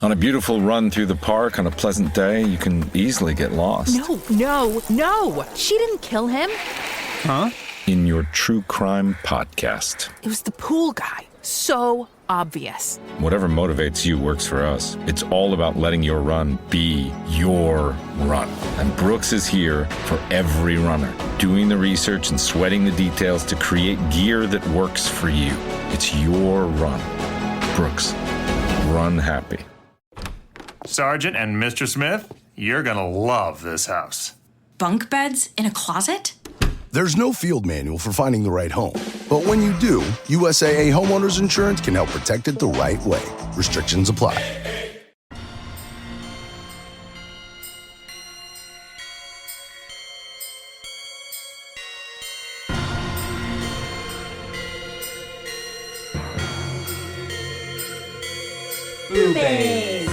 On a beautiful run through the park on a pleasant day, you can easily get lost. No! She didn't kill him. Huh? In your true crime podcast. It was the pool guy. So obvious. Whatever motivates you works for us. It's all about letting your run be your run. And Brooks is here for every runner, doing the research and sweating the details to create gear that works for you. It's your run. Brooks, run happy. Sergeant and Mr. Smith, you're gonna love this house. Bunk beds in a closet? There's no field manual for finding the right home. But when you do, USAA Homeowners Insurance can help protect it the right way. Restrictions apply. Boobies.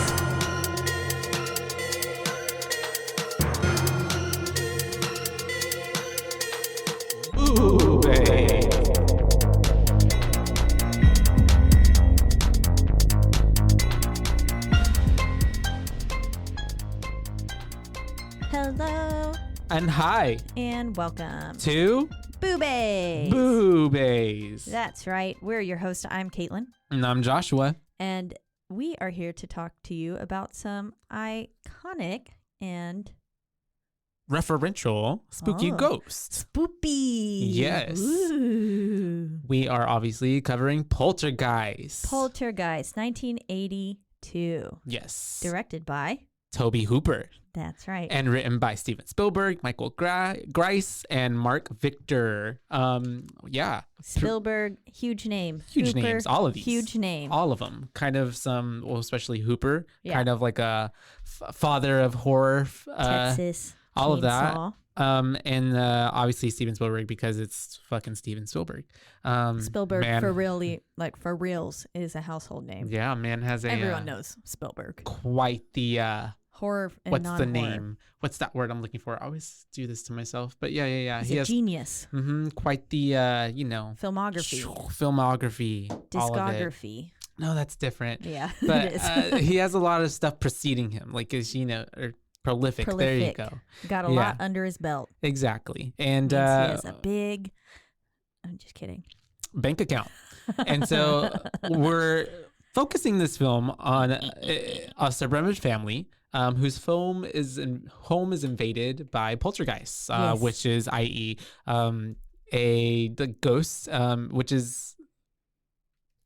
Hello And hi and welcome to Boobies. Boobies. That's right. We're your host. I'm Caitlin. And I'm Joshua. And we are here to talk to you about some iconic and Referential spooky ghosts. Spoopy. Yes. Ooh. We are obviously covering Poltergeist. Poltergeist, 1982. Yes. Directed by Tobe Hooper. That's right. And written by Steven Spielberg, Michael Grice, and Mark Victor. Yeah. Spielberg, huge name. Huge Hooper, names. All of these. Huge name. All of them. Kind of some, well, especially Hooper. Yeah. Kind of like a father of horror. Texas. All of that. Chainsaw. And obviously Steven Spielberg because it's fucking Steven Spielberg. Spielberg man, for reals is a household name. Yeah, man has a Everyone knows Spielberg. quite the Horror and what's non-horror. the name? What's that word I'm looking for? I always do this to myself. But yeah. He's a genius. Quite the Filmography. Filmography. All of it. Discography. No, that's different. Yeah, But it is. he has a lot of stuff preceding him, like is or prolific. There you go. Got a lot under his belt. Exactly. And He has a big. I'm just kidding. Bank account. And so we're focusing this film on a suburban family whose home is invaded by poltergeists, Yes. which is, i.e., the ghosts, which is.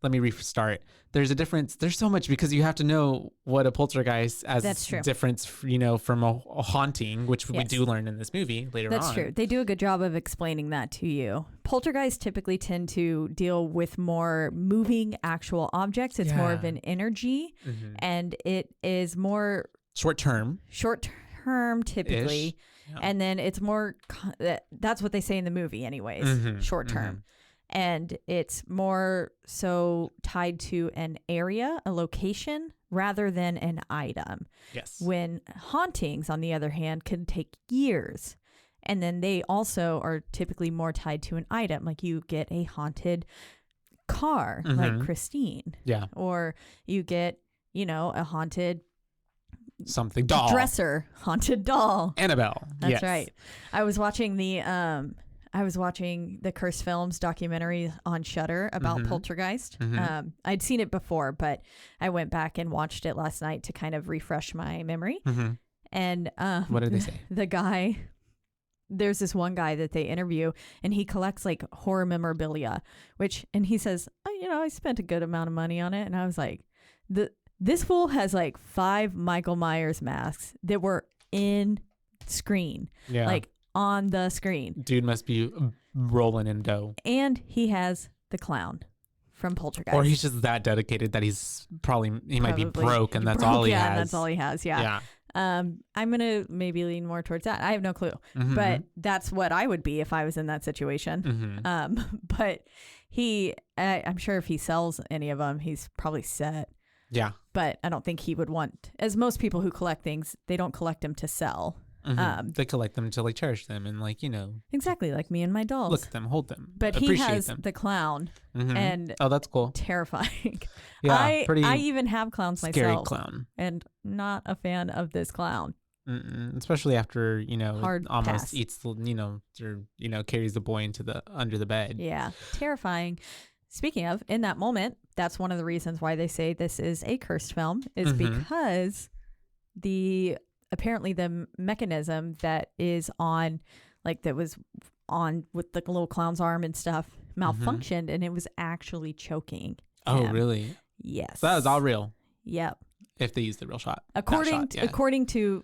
Let me restart. There's a difference. There's so much because you have to know what a poltergeist as That's true. difference, from a haunting, which we Yes. do learn in this movie later on. That's true. They do a good job of explaining that to you. Poltergeists typically tend to deal with more moving actual objects. It's more of an energy, and it is more Short term typically. Yeah. And then it's more, that's what they say in the movie anyways, short term. And it's more so tied to an area, a location, rather than an item. Yes. When hauntings, on the other hand, can take years. And then they also are typically more tied to an item. Like you get a haunted car, like Christine. Yeah. Or you get, a haunted Something doll. dresser, haunted doll. Annabelle. That's Yes. right. I was watching the Cursed Films documentary on Shudder about Poltergeist. I'd seen it before, but I went back and watched it last night to kind of refresh my memory. And What did they say? The guy, there's this one guy that they interview, and he collects like horror memorabilia, and he says, I spent a good amount of money on it. And I was like, this fool has like 5 Michael Myers masks that were in screen. Yeah. Like on the screen. Dude must be rolling in dough. And he has the clown from Poltergeist. Or he's just that dedicated that he might be broke and that's all he has. Yeah, that's all he has. Yeah. I'm going to maybe lean more towards that. I have no clue. But that's what I would be if I was in that situation. But I'm sure if he sells any of them, he's probably set. Yeah. But I don't think he would want, as most people who collect things, they don't collect them to sell. They collect them to like cherish them and like, Exactly, like me and my dolls. look at them, hold them, But he appreciate has them. the clown, Mhm. and Oh, that's cool. terrifying. Yeah, pretty I even have clowns scary myself, clown. and not a fan of this clown. Especially after, Hard it almost pass. eats the, or, carries the boy under the bed. Yeah, terrifying. Speaking of, in that moment, that's one of the reasons why they say this is a cursed film, is because apparently the mechanism that is on, like that was on with the little clown's arm and stuff malfunctioned, and it was actually choking Oh, him. really? Yes. So that was all real. Yep. If they used the real shot. According That shot, according to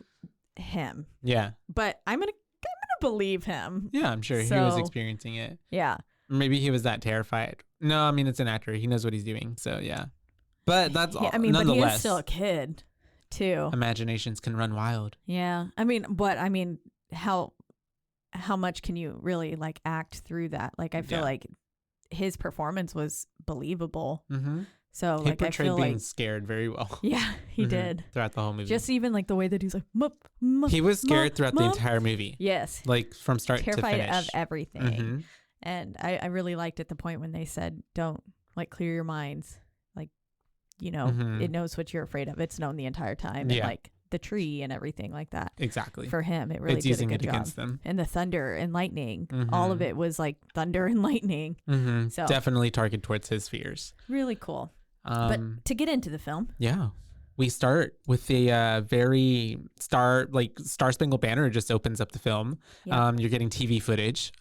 him. yeah. But I'm gonna believe him. Yeah, I'm sure he was So- experiencing it. Yeah. Maybe he was that terrified. No, I mean, it's an actor. He knows what he's doing. So, yeah. But that's all. I mean, but he nonetheless, is still a kid, too. imaginations can run wild. Yeah. I mean, how much can you really like act through that? Like, I feel Yeah. like his performance was believable. Mm-hmm. So, He like, I portrayed feel being like, scared very well. yeah, he Mhm. did. Throughout the whole movie. Just even like the way that he's like, mup, mup, he was scared mup, throughout the mup. entire movie. Yes. Like from start Terrified to finish. of everything. Mhm. And I really liked at the point when they said, don't like clear your minds. Like, Mhm. it knows what you're afraid of. It's known the entire time. Yeah. And like the tree and everything like that. Exactly. For him, it really It's did using a good it job. against them. And the thunder and lightning, all of Mhm. it was like thunder and lightning. Mm-hmm. So- Definitely targeted towards his fears. Really cool. Um, But to get into the film, yeah. We start with a very Star Spangled Banner just opens up the film. Yeah. You're getting TV footage.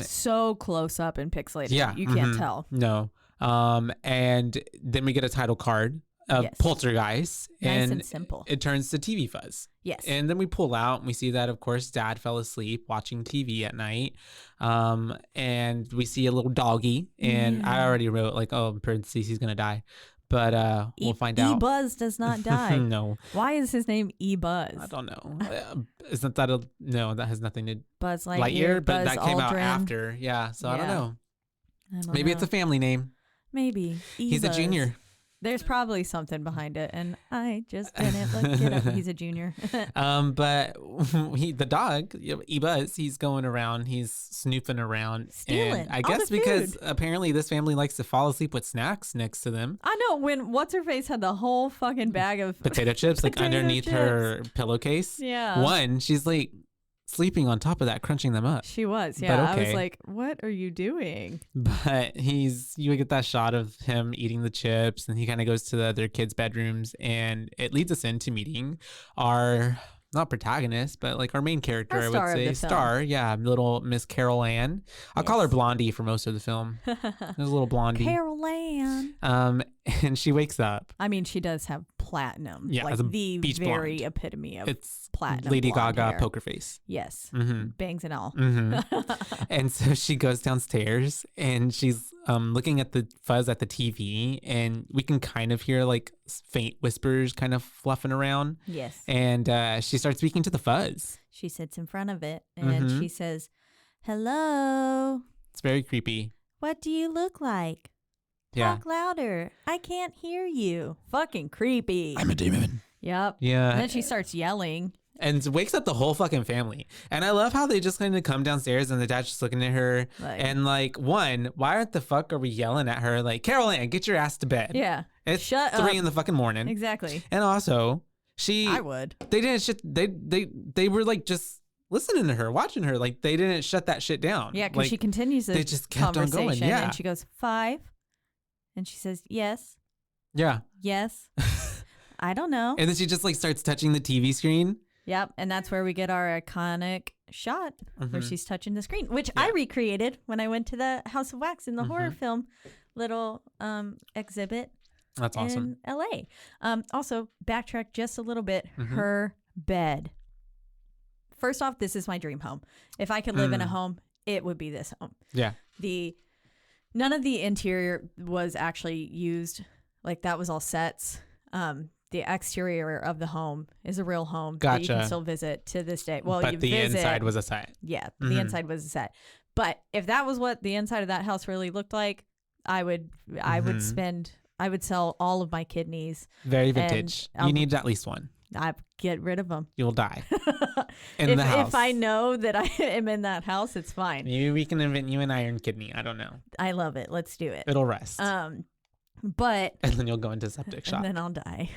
so close up and pixelated. Yeah. You can't mhm. tell. No. And then we get a title card of Yes. Poltergeist. Nice and and simple. It turns to TV fuzz. Yes. And then we pull out and we see that, of course, Dad fell asleep watching TV at night. And we see a little doggy. And I Yeah. already wrote, like, oh, in parentheses, he's going to die. But we'll find out. E-Buzz does not die. No, Why is his name E-Buzz? I don't know. Isn't that no, that has nothing to Buzz Lightyear, but Buzz that came out Aldrin. after. Yeah, so I don't Yeah. know. I don't Maybe know. it's a family name. Maybe. He's a E-Buzz. junior. There's probably something behind it, and I just didn't look it up. He's a junior. But the dog, E-Buzz, he's going around, he's snooping around. Stealing And I all guess the because food. apparently this family likes to fall asleep with snacks next to them. I know when what's her face had the whole fucking bag of Potato chips, like Potato underneath her pillowcase. Yeah. One, she's like sleeping on top of that, crunching them up. She was, But yeah. I was okay. like, "What are you doing?" But you get that shot of him eating the chips, and he kind of goes to the other kids' bedrooms, and it leads us into meeting our not protagonist, but like our main character, Our I star would of say. the film. Star, yeah, little Miss Carol Ann. I'll call her Yes. Blondie for most of the film. There's a little Blondie. Carol Ann. And she wakes up. I mean, she does have platinum. Yeah, like as a the beach very blonde. epitome of It's platinum. Lady blonde Gaga hair. poker face. Yes, Mm-hmm. bangs and all. Mm-hmm. And so she goes downstairs and she's looking at the fuzz at the TV, and we can kind of hear like faint whispers kind of fluffing around. Yes. And she starts speaking to the fuzz. She sits in front of it and Mhm. she says, "Hello, It's very creepy. what do you look like? Yeah. Talk louder. I can't hear you." Fucking creepy. I'm a demon. Yep. Yeah. And then she starts yelling. And wakes up the whole fucking family. And I love how they just kind of come downstairs and the dad's just looking at her. Like- And like, one, why the fuck are we yelling at her? Like, Carol Ann, get your ass to bed. Yeah. It's Shut 3 up. in the fucking morning. Exactly. And also, I would. they didn't shit. They were like just listening to her, watching her. Like they didn't shut that shit down. Yeah, because like, she continues the they just kept on conversation going. Yeah. and she goes, 5. And she says, "Yes, Yeah. yes." I don't know. And then she just like starts touching the TV screen. Yep. And that's where we get our iconic shot where Mhm. she's touching the screen, which I recreated when I went to the House of Wax in the horror film little exhibit That's awesome. in LA. Also, backtrack just a little bit. Mhm. Her bed. First off, this is my dream home. If I could live in a home, it would be this home. Yeah. None of the interior was actually used. Like that was all sets. The exterior of the home is a real home that you can Gotcha. still visit to this day. Well, But you the visit, inside was a set. yeah, the Mhm. inside was a set. But if that was what the inside of that house really looked like, I would Mhm. sell all of my kidneys. Very And, vintage. You need at least one. I get rid of them. You'll die in the house. If I know that I am in that house, it's fine. Maybe we can invent you an iron kidney. I don't know. I love it. Let's do it. It'll rest. But and then you'll go into septic shock. and then I'll die.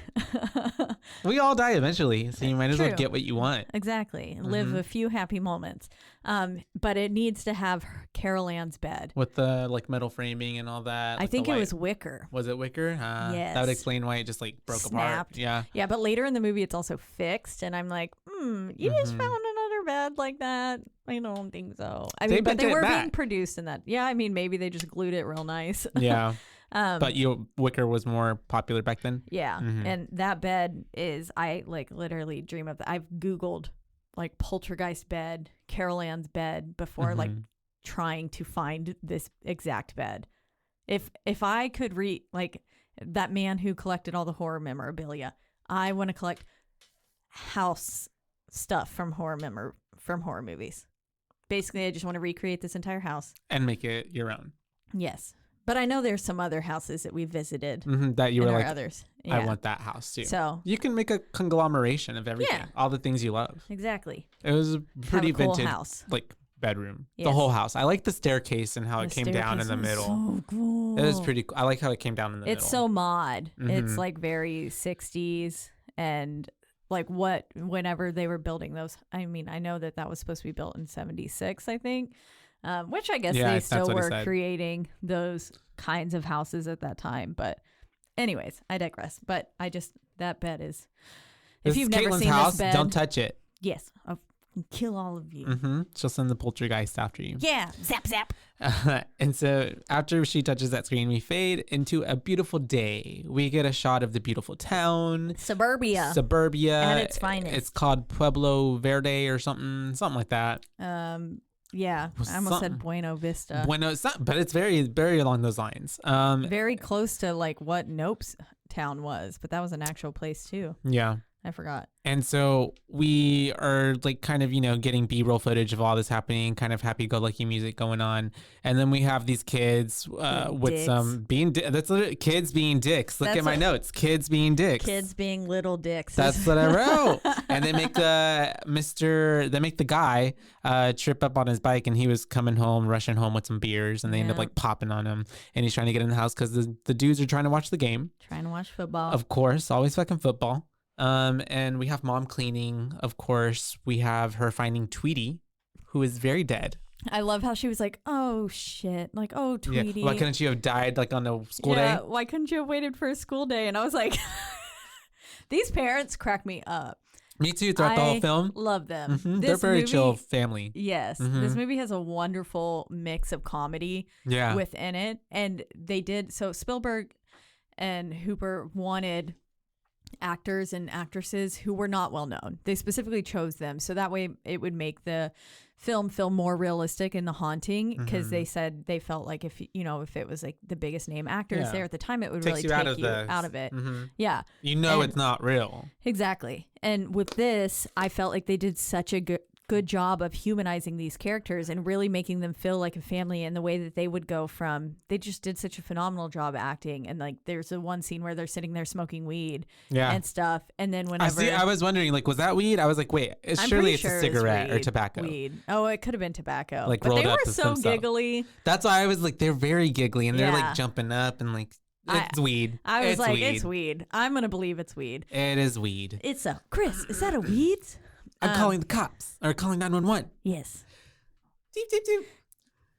We all die eventually, so you might as well True. get what you want. Exactly. Live a few happy moments. But it needs to have Carol Ann's bed. With the like metal framing and all that. I like, think the it white- was wicker. Was it wicker? That Yes. would explain why it just like broke apart. Snapped. Yeah. Yeah, but later in the movie, it's also fixed, and I'm like, you just found another bed like that? I don't think so. I They mean, but bent they it were being back. produced in that. Yeah, I mean, maybe they just glued it real nice. Yeah. But wicker was more popular back then. Yeah, and that bed is, I like literally dream of that. I've Googled like Poltergeist bed, Carol Ann's bed before, like trying to find this exact bed. If I could read like that man who collected all the horror memorabilia, I want to collect house stuff from horror movies. Basically, I just want to recreate this entire house. And make it your own. Yes. But I know there's some other houses that we visited. That you were and like, others. I Yeah. want that house too. So you can make a conglomeration of everything. Yeah. All the things you love. exactly. It was a pretty Have a cool vintage house. like bedroom. The Yes. whole house. I like the staircase and how it The came down in staircase the was middle. So cool. It was pretty cool. I like how it came down in the middle. It's so mod. It's Mhm. like very 60s and like whenever they were building those. I mean, I know that was supposed to be built in 76, I think. Which I guess Yeah, they that's still what he were said. creating those kinds of houses at that time. But anyways, I digress. But that bed is, This if you've is never Caitlin's seen house. this bed, Don't touch it. yes, I'll kill all of you. She'll send the poltergeist after you. Yeah, zap, zap. And so after she touches that screen, we fade into a beautiful day. We get a shot of the beautiful town. Suburbia. Suburbia. At its finest. It's called Pueblo Verde or something like that. Yeah, I almost said Buena Vista. Bueno, it's not, but it's very, very along those lines. Very close to like what Nope's town was, but that was an actual place too. Yeah. I forgot. And so we are like kind of, getting B-roll footage of all this happening, kind of happy-go-lucky music going on. And then we have these kids with dicks. some that's literally kids being dicks. Look That's at my what- notes. Kids being dicks. Kids being little dicks. That's what I wrote. And they make the guy trip up on his bike, and he was coming home, rushing home with some beers, and they end up Yeah. like popping on him, and he's trying to get in the house because the dudes are trying to watch the game. Trying to watch football. Of course, always fucking football. And we have mom cleaning. Of course, we have her finding Tweety, who is very dead. I love how she was like, "Oh shit!" Like, "Oh, Tweety." Yeah. Why couldn't you have died like on a school yeah, day? why couldn't you have waited for a school day? And I was like, these parents crack me up. Me too. Throughout the whole film, Love them. they're very chill family. Yes, this movie has a wonderful mix of comedy Yeah. within it, and they did so. Spielberg and Hooper wanted actors and actresses who were not well known. They specifically chose them so that way it would make the film feel more realistic in the haunting, because they said they felt like if it was like the biggest name actors Yeah. there at the time, it would Takes really you out take of you out of it. Yeah, and It's not real. exactly. And with this, I felt like they did such a good job of humanizing these characters and really making them feel like a family, in the way that they would go from, they just did such a phenomenal job acting. And like there's a one scene where they're sitting there smoking weed and stuff, and then whenever I was wondering, like, was that weed? I was like, wait, I'm surely pretty it's sure a it's cigarette or weed- tobacco. weed. Oh, it could have been tobacco. Like, but rolled they up were as so themselves. giggly. That's why I was like, they're very giggly and they're Yeah. like jumping up and like, it's weed. I was like, weed. it's weed. I'm gonna believe it's weed. It is weed. It's a Chris. Is that a weed? I'm calling the cops or calling 911. Yes. Deep, deep, deep.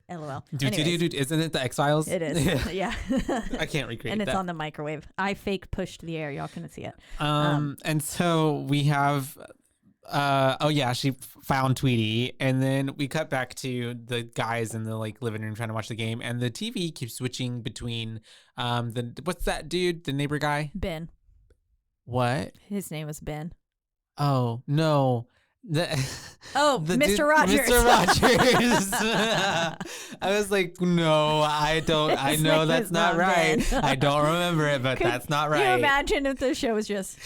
LOL. Dude, isn't it the X-Files? It is. Yeah. I can't recreate And it's that. on the microwave. I fake pushed the air. Y'all couldn't see it. And so we have, she found Tweety, and then we cut back to the guys in the like living room trying to watch the game, and the TV keeps switching between what's that dude, the neighbor guy? Ben. What? His name was Ben. Oh no. Oh, The Mr. dude- Rogers. Mr. Rogers. I was like, no, I don't. I His know name that's is not not right. Ben. I don't remember it, but that's not Can you right. imagine if the show was just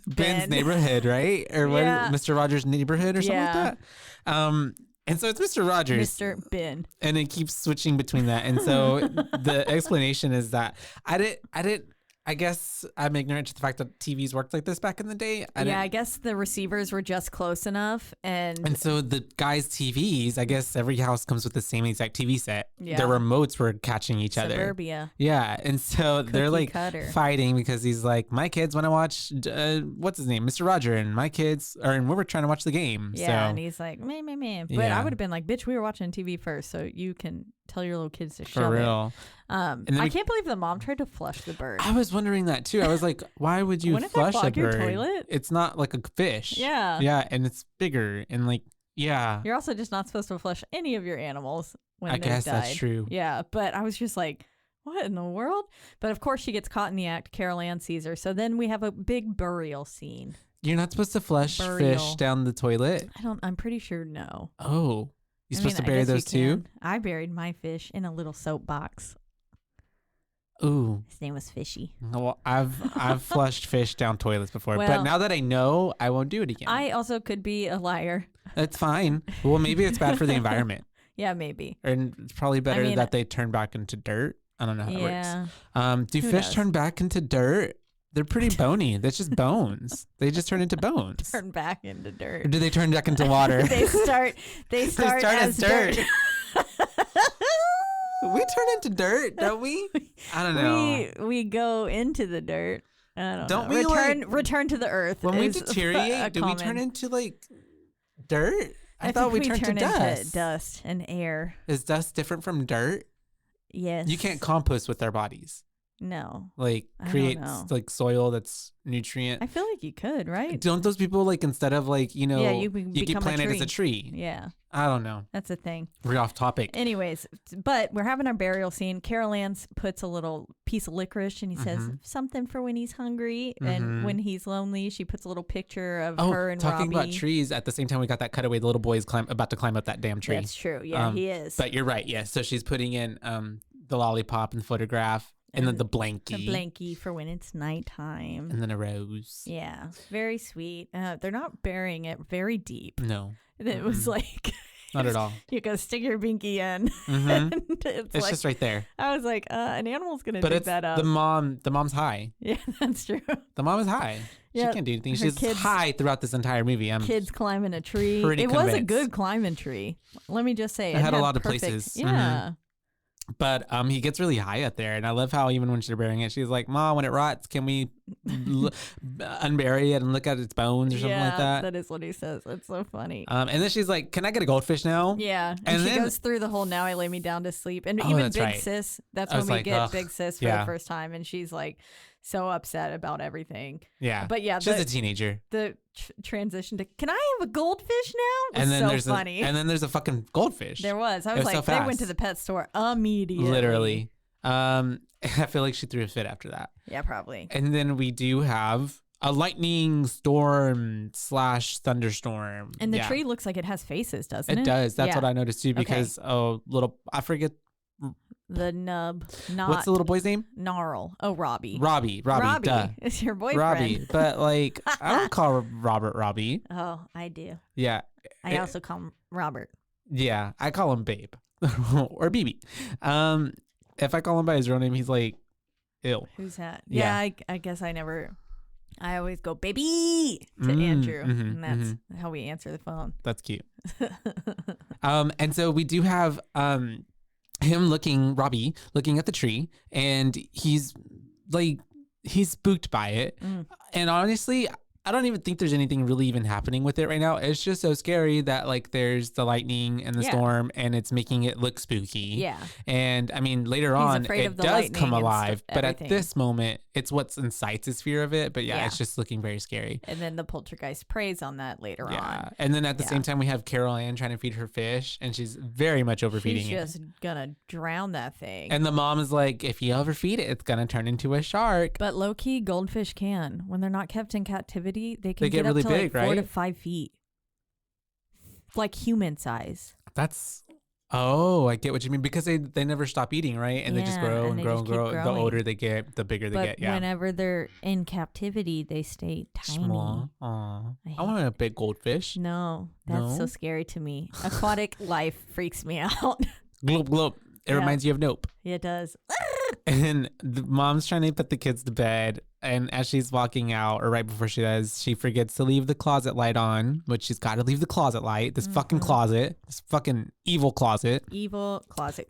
Ben's Ben? neighborhood, right? Or what? Yeah. Mr. Rogers' neighborhood or something Yeah. like that. And so it's Mr. Rogers. Mr. Ben. And it keeps switching between that. And so the explanation is that I didn't I guess I'm ignorant to the fact that TVs worked like this back in the day. I guess the receivers were just close enough. And so the guys' TVs, I guess every house comes with the same exact TV set. Yeah. Their remotes were catching each other. Suburbia. Yeah. And so they're like cutter. fighting because he's like, my kids want to watch, what's his name? Mr. Roger. And my kids and we were trying to watch the game. Yeah. So. And he's like, meh. But Yeah. I would have been like, bitch, we were watching TV first. So you can tell your little kids to For shove real. it. I can't believe the mom tried to flush the bird. I was wondering that too. I was like, why would you Wouldn't that flush a clog your bird? toilet? It's not like a fish. Yeah. Yeah, and it's bigger and like, yeah. You're also just not supposed to flush any of your animals when I they've guess died. that's true. Yeah, but I was just like, what in the world? But of course she gets caught in the act. Carol Ann sees her. So then we have a big burial scene. You're not supposed to flush fish down the toilet? I'm pretty sure no. Oh. You're supposed to I bury guess you those too? can. I buried my fish in a little soap box. Ooh. His name was Fishy. Well, I've flushed fish down toilets before, but Well, now that I know, I won't do it again. I also could be a liar. That's fine. Well, maybe it's bad for the environment. Yeah, maybe. And it's probably better mean, that they turn back into dirt. I don't know how it Yeah. works. Do Who fish knows? turn back into dirt? They're pretty bony. That's just bones. They just turn into bones. Turn back into Or dirt. do they turn back into water? They start as dirt. We turn into dirt, don't we? I don't know. We go into the dirt. I Don't know. we, return to the earth. When we is deteriorate, do we turn into like dirt? I thought think we turned turn to dust. into dust and air. Is dust different from dirt? Yes. You can't compost with our bodies. No. Like I don't create know. like soil that's nutrient. I feel like you could, right? Don't those people like instead of like you you get become a planted as a tree. tree? Yeah, I don't know. that's a thing. We're off topic. Anyways, but we're having our burial scene. Carol Ann puts a little piece of licorice and he says something for when he's hungry and when he's lonely. She puts a little picture of her and talking Robbie. about trees. At the same time, we got that cutaway. The little boy is about to climb up that damn tree. That's true. Yeah, he is. But you're right. Yeah. So she's putting in the lollipop and the photograph, and then the blankie, the blankie for when it's nighttime. and then a rose. Yeah, very sweet. They're not burying it very deep. No, It was like not at all. you go stick your binky in. Mhm. And It's like, just right there. I was like, an animal's gonna But dig it's that up. the mom. The mom's high. Yeah, that's true. The mom is high. Yeah, She can't do anything. her She's kids- high throughout this entire movie. Kids climbing a tree. pretty It was a convinced. good climbing tree. Let me just say, It had a lot of perfect- places. Yeah. But he gets really high up there, and I love how even when she's burying it, she's like, "Mom, when it rots, can we unbury it and look at its bones or something like that?" That is what he says. It's so funny. And then she's like, "Can I get a goldfish now?" Yeah, and she then- goes through the whole "now I lay me down to sleep," and Oh, even that's Big right. Sis. That's I when was we like, get ugh, Big Sis for yeah. the first time, and she's like so upset about everything. Yeah, But yeah, she's a teenager. The transition to "Can I have a goldfish now?" was And then so there's funny. and then there's a fucking goldfish. There was. I It was was so like, they went to fast. the pet store immediately. Literally. I feel like she threw a fit after that. Yeah, probably. And then we do have a lightning storm / thunderstorm. And the Yeah. tree looks like it has faces, doesn't it? It does. That's Yeah. what I noticed too. Because I forget The nub, not what's the little boy's name. Gnarl. Oh, Robbie. Robbie. Duh. It's your boyfriend. Robbie. But like, I don't call Robert Robbie. Oh, I do. Yeah. I also call him Robert. Yeah. I call him Babe or BB. If I call him by his real name, he's like, ill. Who's that? Yeah. Yeah, I guess I always go baby to Andrew, and that's how we answer the phone. That's cute. And so we do have Robbie looking at the tree, and he's spooked by it. And honestly, I don't even think there's anything really even happening with it right now. It's just so scary that like there's the lightning and the Yeah. storm, and it's making it look spooky. Yeah. And I mean, later He's on, afraid it of the does lightning come and alive. But at everything. this moment, it's what's incites his fear of it. But yeah, Yeah. it's just looking very scary. And then the poltergeist preys on that later Yeah. on. And then at the Yeah. same time, we have Carol Ann trying to feed her fish, and she's very much overfeeding She's it. just gonna drown that thing. And the mom is like, if you overfeed it, it's gonna turn into a shark. But low key, goldfish can, when they're not kept in captivity, they can They get up really to big, like 4 to right? 5 feet, like human size. I get what you mean, because they never stop eating, right? And they just Yeah, grow and and they grow just and keep grow. The growing. older they get, the bigger they But get. Yeah. whenever they're in captivity, they stay tiny. Small. Aw. I I want a big goldfish. No, that's so No? scary to me. Aquatic life freaks me out. Gloop, gloop. It Yeah. reminds you of Nope. It does. And the mom's trying to put the kids to bed. And as she's walking out, or right before she does, she forgets to leave the closet light on, which she's got to leave the closet light. This fucking closet, this fucking evil closet. Evil closet.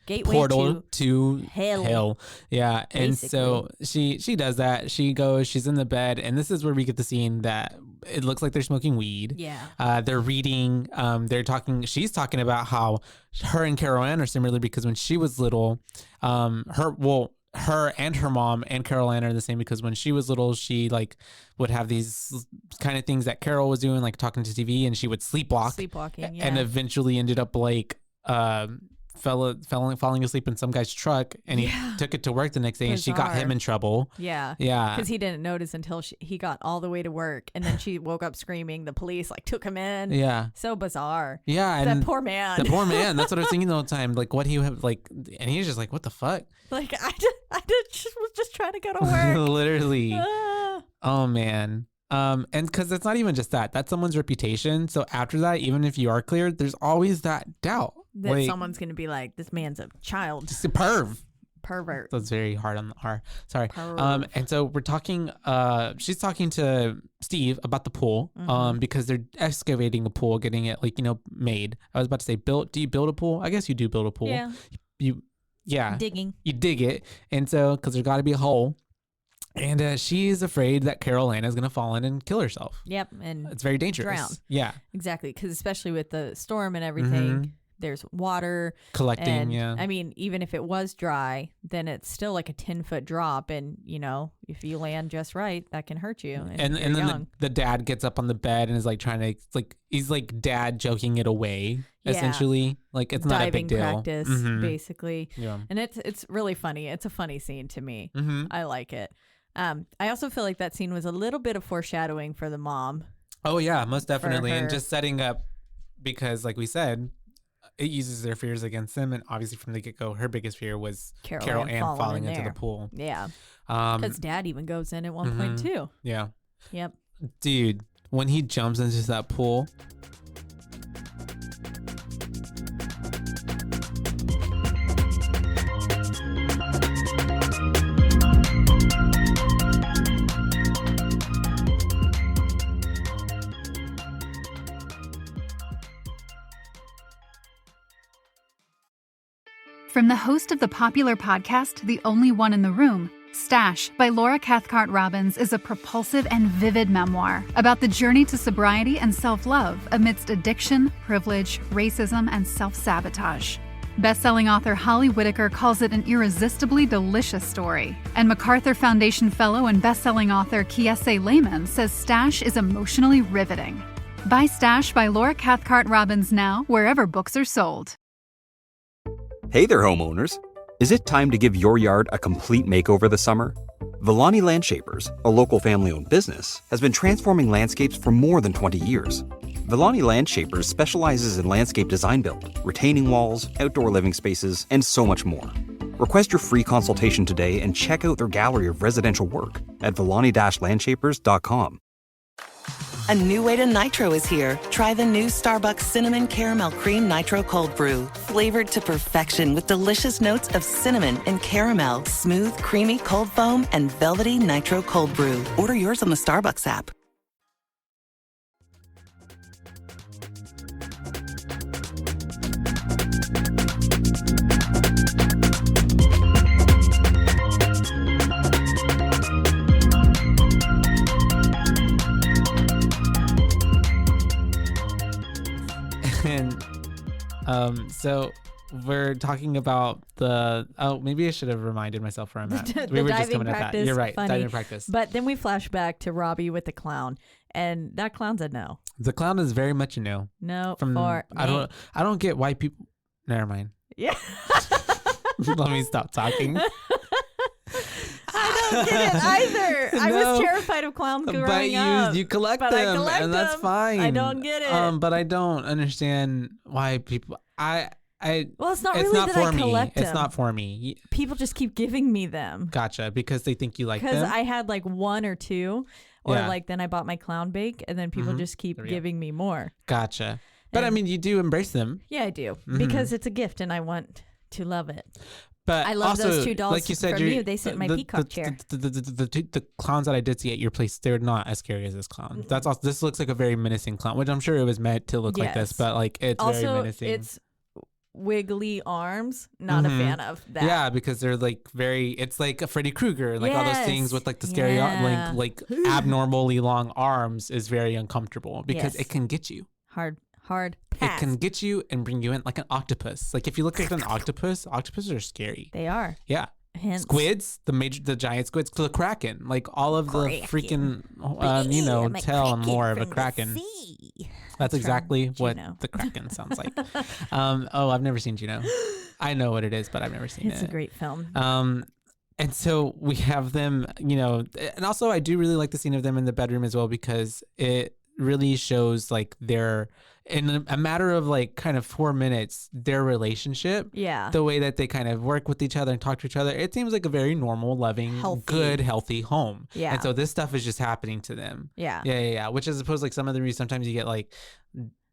Gateway portal to hell. Yeah. And so she does that. She goes, she's in the bed. And this is where we get the scene that it looks like they're smoking weed. Yeah. They're reading. They're talking. She's talking about how her and Carol Ann are similar because when she was little, her and her mom and Carol Ann are the same because when she was little, she like would have these kind of things that Carol was doing, like talking to TV, and she would Sleepwalking, yeah. and eventually ended up like falling asleep in some guy's truck, and he took it to work the next day, and she got him in trouble. Yeah. Because he didn't notice until he got all the way to work, and then she woke up screaming. The police like took him in. Yeah. So bizarre. Yeah. And that poor man. The poor man. That's what I was thinking the whole time. Like what he have like, and he's just like, what the fuck? Like I was just trying to go to work. Literally. Oh man. And because it's not even just that's someone's reputation. So after that, even if you are cleared, there's always that doubt that like, someone's gonna be like, this man's a child, just a pervert. So it's very hard on the R. Sorry. And so we're talking. She's talking to Steve about the pool. Because they're excavating a pool, getting it made. I was about to say built. Do you build a pool? I guess you do build a pool. Yeah. You digging. You dig it, and so because there's got to be a hole. And she's afraid that Carol Ann is going to fall in and kill herself. Yep. And it's very dangerous. Drown. Yeah. Exactly. Because especially with the storm and everything, there's water. Collecting, and, yeah. I mean, even if it was dry, then it's still like a 10-foot drop. And, if you land just right, that can hurt you. And then the dad gets up on the bed and is like trying to, he's like dad joking it away, essentially. Like it's not a big deal. Diving practice, basically. Yeah. And it's really funny. It's a funny scene to me. I like it. I also feel like that scene was a little bit of foreshadowing for the mom. Oh yeah, most definitely. And just setting up, because like we said, it uses their fears against them. And obviously from the get-go, her biggest fear was Carol Ann falling into the pool. Yeah. Because dad even goes in at one point too. Yeah. Yep. Dude, when he jumps into that pool, From the host of the popular podcast, The Only One in the Room, Stash by Laura Cathcart Robbins is a propulsive and vivid memoir about the journey to sobriety and self-love amidst addiction, privilege, racism, and self-sabotage. Best-selling author Holly Whitaker calls it an irresistibly delicious story, and MacArthur Foundation fellow and best-selling author Kiese Lehman says Stash is emotionally riveting. Buy Stash by Laura Cathcart Robbins now, wherever books are sold. Hey there, homeowners. Is it time to give your yard a complete makeover this summer? Villani Landshapers, a local family-owned business, has been transforming landscapes for more than 20 years. Villani Landshapers specializes in landscape design build, retaining walls, outdoor living spaces, and so much more. Request your free consultation today and check out their gallery of residential work at villani-landshapers.com. A new way to nitro is here. Try the new Starbucks Cinnamon Caramel Cream Nitro Cold Brew. Flavored to perfection with delicious notes of cinnamon and caramel. Smooth, creamy cold foam and velvety Nitro Cold Brew. Order yours on the Starbucks app. And so we're talking about maybe I should have reminded myself where I'm at. We were just coming at that. You're right. Diving practice. But then we flash back to Robbie with the clown, and that clown's a no. The clown is very much a no. No. I don't get why people. Never mind. Yeah. Let me stop talking. I don't get it either. I was terrified of clowns growing up. But you collect them, and that's fine. I don't get it. But I don't understand why people. Well, it's not really that I collect them. It's not for me. People just keep giving me them. Gotcha, because they think you like them. Because I had like one or two, or then I bought my clown bake, and then people just keep giving me more. Gotcha. But I mean, you do embrace them. Yeah, I do, because it's a gift, and I want to love it. But I love also, those two dolls like you said, from you. They sit in my peacock chair. The clowns that I did see at your place, they're not as scary as this clown. That's also, this looks like a very menacing clown, which I'm sure it was meant to look like this, but like it's also, very menacing. it's wiggly arms. Not a fan of that. Yeah, because they're like it's like a Freddy Krueger, like all those things with like the scary, like abnormally long arms is very uncomfortable because it can get you. Hard pass. It can get you and bring you in like an octopus. Like if you look at an octopus, octopuses are scary. They are. Yeah. Hence. Squids, the giant squids, the kraken, like all of the freaking, tail and more of a kraken. That's exactly what the kraken sounds like. I've never seen Juno. I know what it is, but I've never seen it. It's a great film. And so we have them, and also I do really like the scene of them in the bedroom as well, because it really shows like their, in a matter of like kind of 4 minutes, their relationship. Yeah. The way that they kind of work with each other and talk to each other. It seems like a very normal, loving, good, healthy home. Yeah. And so this stuff is just happening to them. Yeah. Yeah. Which as opposed to like some other movies, sometimes you get like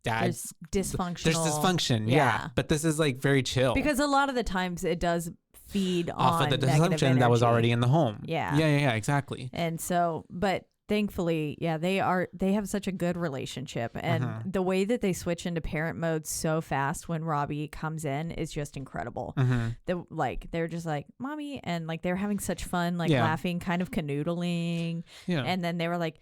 there's dysfunction. There's dysfunction. Yeah. But this is like very chill. Because a lot of the times it does feed off on of the dysfunction that was already in the home. Yeah. Yeah. Exactly. And so, but thankfully, they have such a good relationship, and the way that they switch into parent mode so fast when Robbie comes in is just incredible. They're just like mommy, and like they're having such fun, like laughing, kind of canoodling. Yeah. And then they were like,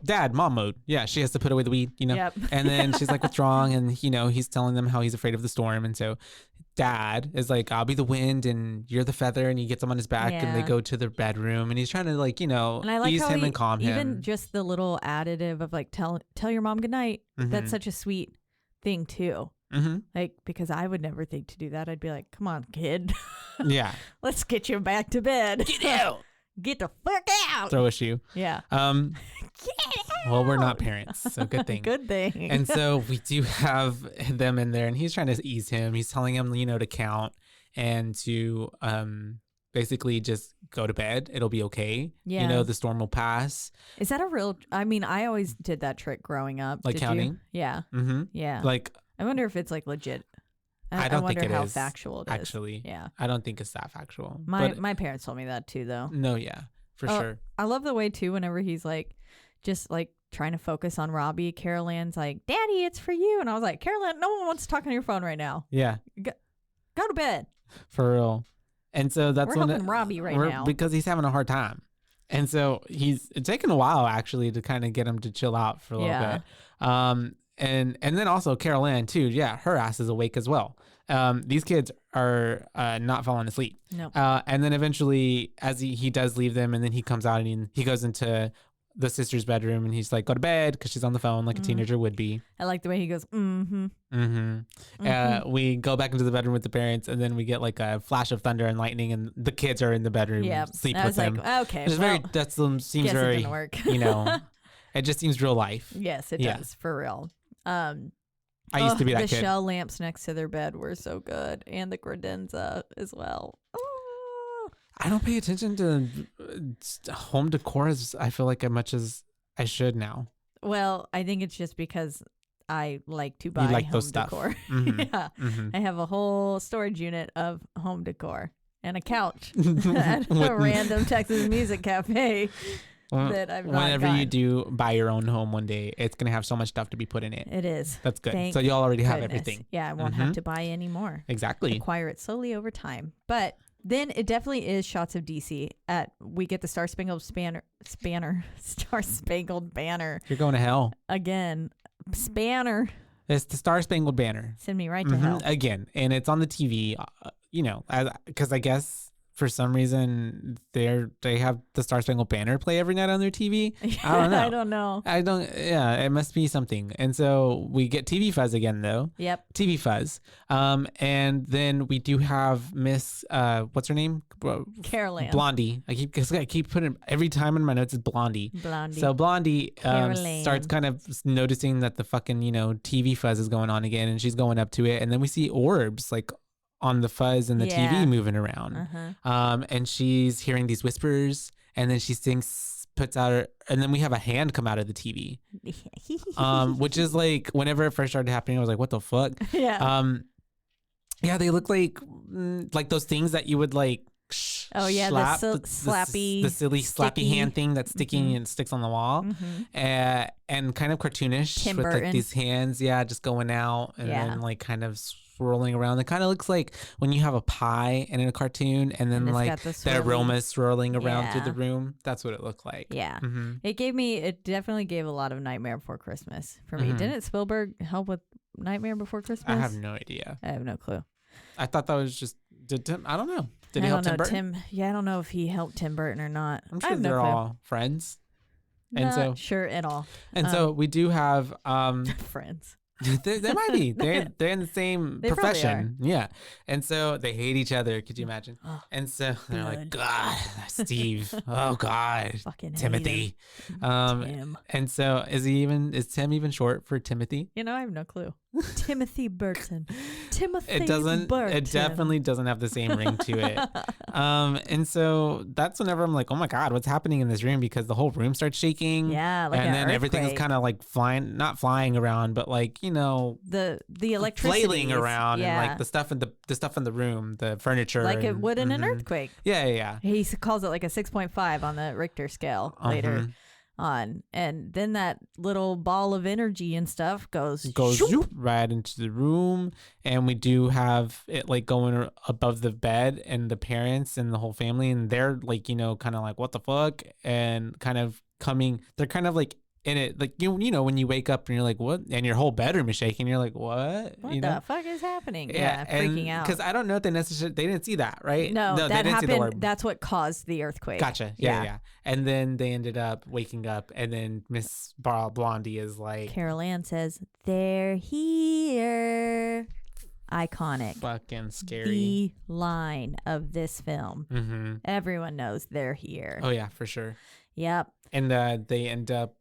dad, mom mode. Yeah, she has to put away the weed, Yep. And then she's like withdrawing, and he's telling them how he's afraid of the storm, and so dad is like, I'll be the wind and you're the feather, and he gets him on his back and they go to their bedroom, and he's trying to like, and I like ease him and calm him. Even just the little additive of like tell your mom goodnight. That's such a sweet thing too. Like, because I would never think to do that. I'd be like, come on, kid. Yeah. Let's get you back to bed. Get out. Get the fuck out. Throw a shoe. Yeah. Well, we're not parents, so good thing. Good thing. And so we do have them in there, and he's trying to ease him. He's telling him, to count and to basically just go to bed. It'll be okay. Yeah. The storm will pass. Is that a real? I mean, I always did that trick growing up. Like counting? Yeah. Yeah. Like, I wonder if it's like legit. I don't wonder think it how is, factual it is. Actually. Yeah. I don't think it's that factual. My parents told me that too, though. No, yeah, for sure. I love the way too, whenever he's like, just like trying to focus on Robbie, Carol Ann's like, Daddy, it's for you. And I was like, Carol Ann, no one wants to talk on your phone right now. Yeah. Go to bed. For real. And so that's we're helping Robbie right now. Because he's having a hard time. And so it's taken a while actually to kind of get him to chill out for a little bit. And then also Carol Ann too. Yeah, her ass is awake as well. These kids are not falling asleep. No. And then eventually, as he does leave them, and then he comes out and he goes into the sister's bedroom, and he's like, go to bed, because she's on the phone like a teenager would be. I like the way he goes, we go back into the bedroom with the parents, and then we get like a flash of thunder and lightning, and the kids are in the bedroom sleep with them. Like, okay, that seems very, it didn't work. It just seems real life. Yes, it does, for real. I used to be that kid. The shell lamps next to their bed were so good, and the credenza as well. I don't pay attention to home decor as I feel like as much as I should now. Well, I think it's just because I like to buy home decor. Yeah. I have a whole storage unit of home decor and a couch at a random Texas music cafe. Whenever you do buy your own home one day, it's going to have so much stuff to be put in it. It is. That's good. So you already have everything. Yeah, I won't have to buy any more. Exactly. Acquire it slowly over time. But then it definitely is shots of DC. We get the Star Spangled Banner. You're going to hell. Again. Spanner. It's the Star Spangled Banner. Send me right to hell. Again. And it's on the TV, because I guess for some reason they have the Star Spangled Banner play every night on their TV. I don't know. It must be something. And so we get TV Fuzz again though. Yep. TV Fuzz. And then we do have Miss what's her name? Carol Ann. Blondie. I keep putting every time in my notes it's Blondie. So Blondie starts kind of noticing that the fucking, TV Fuzz is going on again, and she's going up to it, and then we see orbs like on the fuzz and the TV moving around. And she's hearing these whispers, and then she puts out her, and then we have a hand come out of the TV. Which is like, whenever it first started happening, I was like, what the fuck? Yeah. Yeah, they look like those things that you would like. Oh yeah, slap, slappy, the silly sticky. slappy hand thing that's sticking and sticks on the wall, and kind of cartoonish Tim with Burton. like these hands, just going out and Yeah. then like kind of swirling around. It kind of looks like when you have a pie in a cartoon, and then And it's like got the the aroma is swirling around through Yeah. the room. That's what it looked like. Yeah. Mm-hmm. It definitely gave a lot of Nightmare Before Christmas for me. Didn't Spielberg help with Nightmare Before Christmas? I have no idea. I have no clue. I thought that was just I don't know. Did I he help don't Tim know, Burton? I don't know if he helped Tim Burton or not. I'm I sure have no they're clue. all friends. And Not so sure at all. so we do have Friends. they might be. They're in the same They probably profession. Yeah. And so they hate each other. Could you imagine? Oh, And so they're like, blood. God, Steve. Oh God. Fucking hate Timothy. Tim. And so is Tim even short for Timothy? I have no clue. Timothy Burton. Timothy It doesn't. Burton. It definitely doesn't have the same ring to it. And so that's whenever I'm like, oh my God, what's happening in this room? Because the whole room starts shaking. Yeah, like and an then everything is earthquake. kind of like not flying around, but like the electricity flailing around, yeah. and like the stuff in the room, the furniture, like it and- would in an mhm. earthquake. Yeah. He calls it like a 6.5 on the Richter scale later Uh-huh. on. And then that little ball of energy and stuff goes Goes shoop. zoop right into the room, and we do have it like going above the bed, and the parents and the whole family, and they're like, kind of like, what the fuck, and kind of coming. They're kind of like in it, like you know when you wake up and you're like, what, and your whole bedroom is shaking. You're like, what? What the fuck is happening? Yeah, and, freaking out. Because I don't know if they didn't see that, right? No, they that didn't see the happened. word. That's what caused the earthquake. Gotcha. Yeah. And then they ended up waking up, and then Miss Blondie is like, Carol Ann says, "They're here." Iconic. fucking scary. The line of this film. Mm-hmm. Everyone knows they're here. Oh yeah, for sure. Yep. And they end up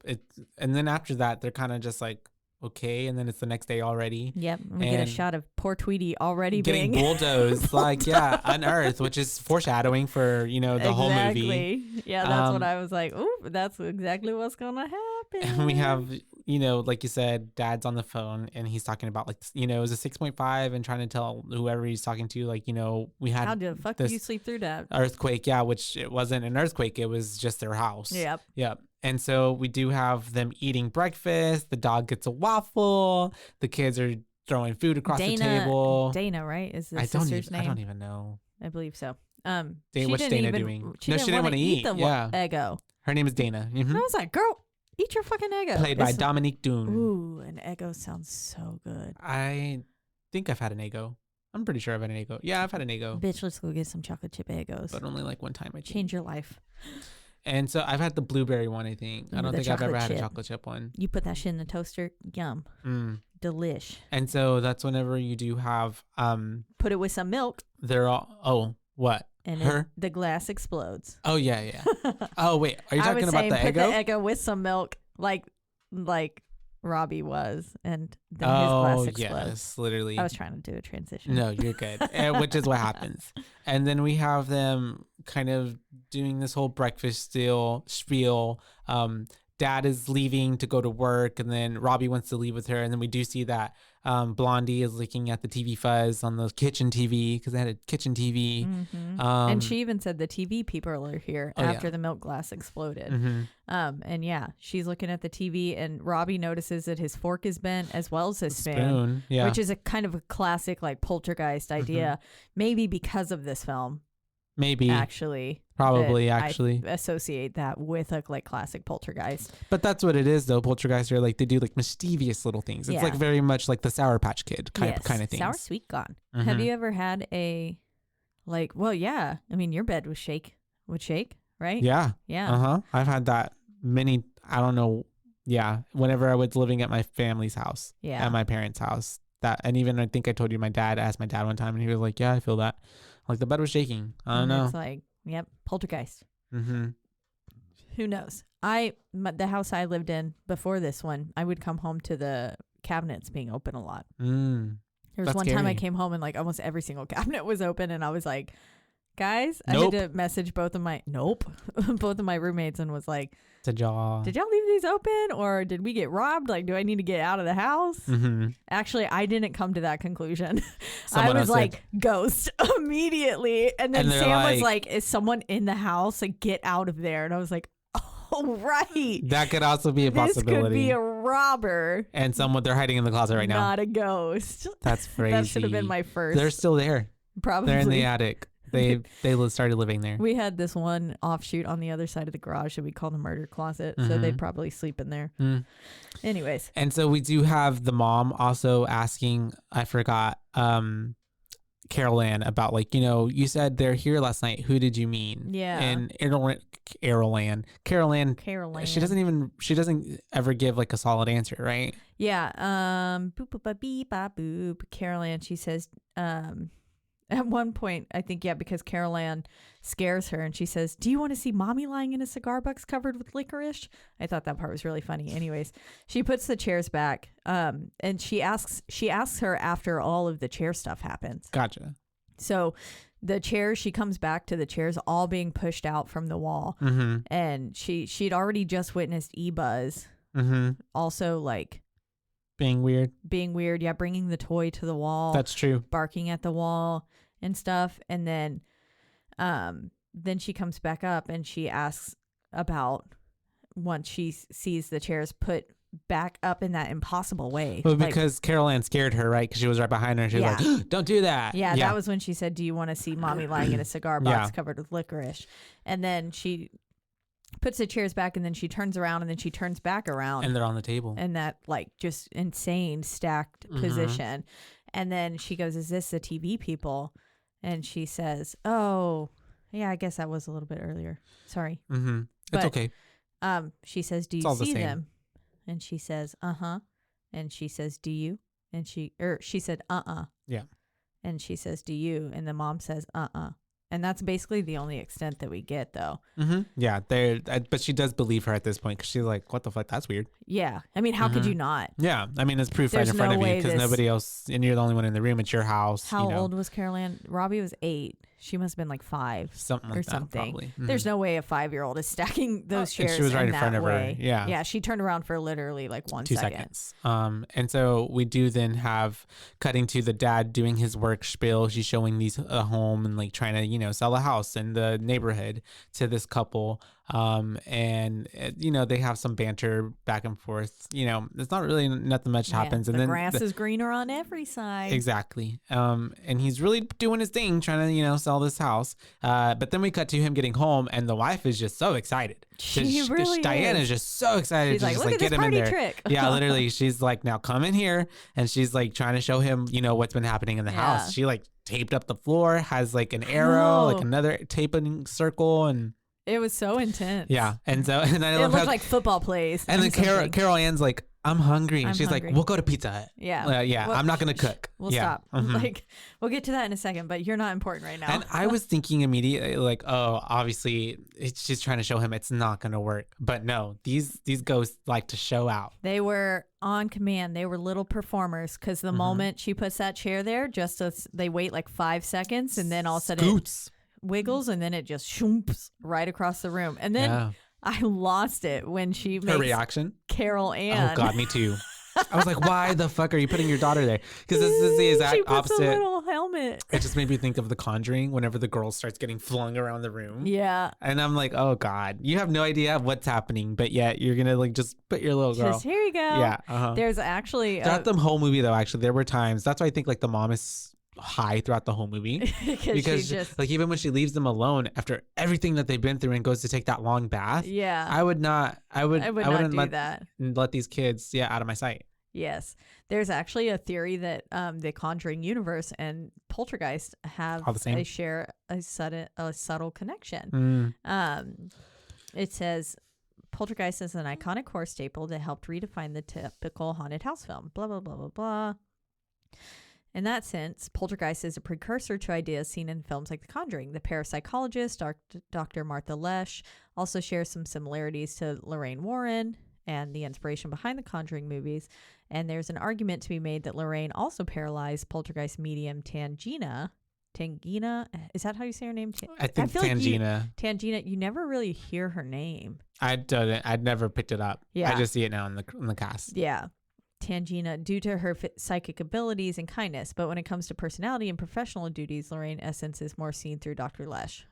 and then after that they're kind of just like, okay, and then it's the next day already. Yep. We get a And shot of poor Tweety already getting being bulldozed, like unearthed, which is foreshadowing for the whole movie. Yeah, that's what I was like. Ooh, that's exactly what's gonna happen. And we have, like you said, Dad's on the phone and he's talking about it was a 6.5 and trying to tell whoever he's talking to, like, we had How the fuck this did you sleep through that? earthquake, which it wasn't an earthquake, it was just their house. Yep. And so we do have them eating breakfast. The dog gets a waffle. The kids are throwing food across the table. Dana, right? Is the I sister's name? don't even know. I believe so. What's Dana doing? She didn't want to eat the Yeah. Eggo. Her name is Dana. Mhm. And I was like, girl, eat your fucking Eggo. Played by It's- Dominique Dune. Ooh, an Eggo sounds so good. I think I've had an Eggo. I'm pretty sure I've had an Eggo. Yeah, I've had an Eggo. Bitch, let's go get some chocolate chip Eggos. But only like one time, I think. Change your life. And so I've had the blueberry one, I think. I Ooh, don't the think I've ever chocolate had a chip. chocolate chip one. You put that shit in the toaster. Yum. Delish. And so that's whenever you do have Put it with some milk, they're all what? and Her? the glass explodes. Oh yeah. Oh wait, are you I talking was about saying the put Eggo? the Eggo with some milk, like Robbie was, and then his glass Oh explodes. yes, literally. I was trying to do a transition. No, you're good. Which is what happens. And then we have them kind of doing this whole breakfast spiel. Dad is leaving to go to work, and then Robbie wants to leave with her. And then we do see that Blondie is looking at the TV fuzz on the kitchen TV because they had a kitchen TV. Mm-hmm. Um, And she even said the TV people are here after the milk glass exploded. mhm. And yeah, she's looking at the TV, and Robbie notices that his fork is bent as well as his spoon, yeah. which is a kind of a classic like poltergeist idea. Maybe because of this film, Maybe. actually, Probably, that actually. I associate that with a like classic poltergeist. But that's what it is, though. Poltergeists are like, they do like mischievous little things. It's Yeah. like very much like the Sour Patch Kid kind of thing. Sour sweet gone. Have you ever had a like? Well, yeah. I mean, your bed would shake, right? Yeah. Yeah. Uh-huh. I've had that many, I don't know. Yeah. Whenever I was living at my family's house. Yeah. At my parents' house. And even I think I told you I asked my dad one time and he was like, yeah, I feel that. Like the bed was shaking. I don't And know. It's like, yep, poltergeist. Mm-hmm. Who knows? The house I lived in before this one, I would come home to the cabinets being open a lot. There was That's one time I scary. came home and like almost every single cabinet was open, and I was like, guys? Nope. I had to message both of my roommates and was like, Did y'all leave these open or did we get robbed? Like, do I need to get out of the house? Mm-hmm. Actually, I didn't come to that conclusion. Someone I was else like, ghost immediately. And then And they're Sam was like- like, is someone in the house? Like, get out of there. And I was like, oh, right. That could also be a This possibility. could be a robber, And they're hiding in the closet right now. not a ghost. That's crazy. That should have been my first. They're still there. Probably. They're in the attic. They started living there. We had this one offshoot on the other side of the garage that we call the murder closet, so Mhm. they'd probably sleep in there. Mm. Anyways, And so we do have the mom also asking, I forgot, Carol Ann about like, you said they're here last night. Who did you mean? Yeah. And Carol Ann, she doesn't ever give like a solid answer, right? yeah. Boop boop ba beep ba boop. Carol Ann, she says, at one point, I think, because Carol Ann scares her and she says, do you want to see mommy lying in a cigar box covered with licorice? I thought that part was really funny. Anyways, she puts the chairs back and she asks her after all of the chair stuff happens. Gotcha. So the chairs, she comes back to the chairs all being pushed out from the wall. Mm-hmm. And she'd already just witnessed E-Buzz Mm-hmm. also like Being weird. yeah, bringing the toy to the wall. That's true. Barking at the wall and stuff. And then she comes back up and she asks about once she sees the chairs put back up in that impossible way. Well, Like, because Carol Ann scared her, right? Because she was right behind her and she was like, don't do that. yeah, that was when she said, do you want to see mommy lying in a cigar box Yeah. covered with licorice? And then she puts the chairs back and then she turns around and then she turns back around. And they're on the table. In that like just insane stacked position. And then she goes, is this the TV people? And she says, oh, yeah, I guess that was a little bit earlier. Sorry. Mm-hmm. It's But, okay. She says, do It's you all the see same. them? And she says, uh-huh. And she says, do you? And she said, uh-uh. Yeah. And she says, do you? And the mom says, uh-uh. And that's basically the only extent that we get, though. Mm-hmm. Yeah. But she does believe her at this point because she's like, what the fuck? That's weird. Yeah. I mean, how could you not? Yeah. I mean, it's proof right There's in front no of you way because this- nobody else, and you're the only one in the room. It's your house. How old was Carol Ann? Robbie was 8. She must have been like 5. Something like or that, something. probably. Mhm. There's no way a 5-year-old is stacking those And chairs she was right in that front of her. way. Yeah. Yeah. She turned around for literally like 1 2 second. seconds. And so we do then have cutting to the dad doing his work spiel. She's showing these a home and like trying to, sell a house in the neighborhood to this couple. And they have some banter back and forth. It's not really nothing much happens. Yeah, And the then grass is greener on every side. Exactly. And he's really doing his thing, trying to, sell this house. But then we cut to him getting home and the wife is just so excited. She really Diane is. is just so excited She's to like, just "Look like at get this him in party there. trick." Yeah, literally. She's like, now come in here. And she's like trying to show him, what's been happening in the Yeah. house. She like taped up the floor, has like an arrow, like know. another taping circle. And It was so intense. yeah. And so, and I It love looked how, like football plays. and or then something. Carol Ann's like, I'm hungry. And I'm she's hungry. like, we'll go to Pizza Hut. Yeah. Yeah. Well, I'm not going to cook. We'll yeah. stop. Mhm. Like, we'll get to that in a second, but you're not important right now. And I was thinking immediately, like, oh, obviously, she's trying to show him it's not going to work. But no, these ghosts like to show out. They were on command. They were little performers because the moment she puts that chair there, just as they wait like 5 seconds, and then all of a sudden Scoots. it wiggles, and then it just shoomps right across the room. And then Yeah. I lost it when she Her makes reaction. Carol Ann. Oh God, me too. I was like, why the fuck are you putting your daughter there? Because this is the she exact puts a opposite. little helmet. It just made me think of The Conjuring whenever the girl starts getting flung around the room. Yeah. And I'm like, oh God, you have no idea what's happening, but yet you're gonna like just put your little girl. Just here you go. Yeah. Uh-huh. There's actually Throughout the whole movie, though, actually, there were times. That's why I think like the mom is high throughout the whole movie because she just like even when she leaves them alone after everything that they've been through and goes to take that long bath. yeah. I would not not do that. let these kids out of my sight. Yes. There's actually a theory that the Conjuring universe and Poltergeist have All the same? a subtle connection. Mm. It says Poltergeist is an iconic horror staple that helped redefine the typical haunted house film. Blah, blah, blah, blah, blah. In that sense, Poltergeist is a precursor to ideas seen in films like The Conjuring. The parapsychologist, Dr. Martha Lesh, also shares some similarities to Lorraine Warren and the inspiration behind the Conjuring movies. And there's an argument to be made that Lorraine also paralyzed Poltergeist medium Tangina Tangina. Is that how you say her name? I think feel like Tangina. Tangina. You never really hear her name. I'd never picked it up. Yeah. I just see it now in the cast. Yeah. Tangina, due to her psychic abilities and kindness, but when it comes to personality and professional duties, Lorraine Essence is more seen through Dr. Lesh.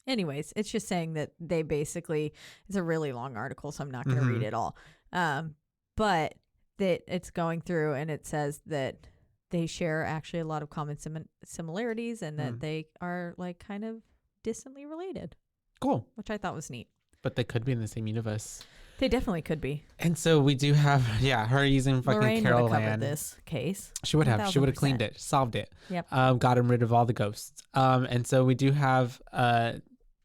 Anyways, it's just saying that they basically, it's a really long article, so I'm not going to read it all. But that it's going through and it says that they share actually a lot of common similarities and that they are like kind of distantly related. Cool. Which I thought was neat. But they could be in the same universe. They definitely could be. And so we do have, her using fucking Lorraine Carol would have Ann. covered this case. She would have. She would have 1000%. cleaned it, solved it. Yep. Got him rid of all the ghosts. And so we do have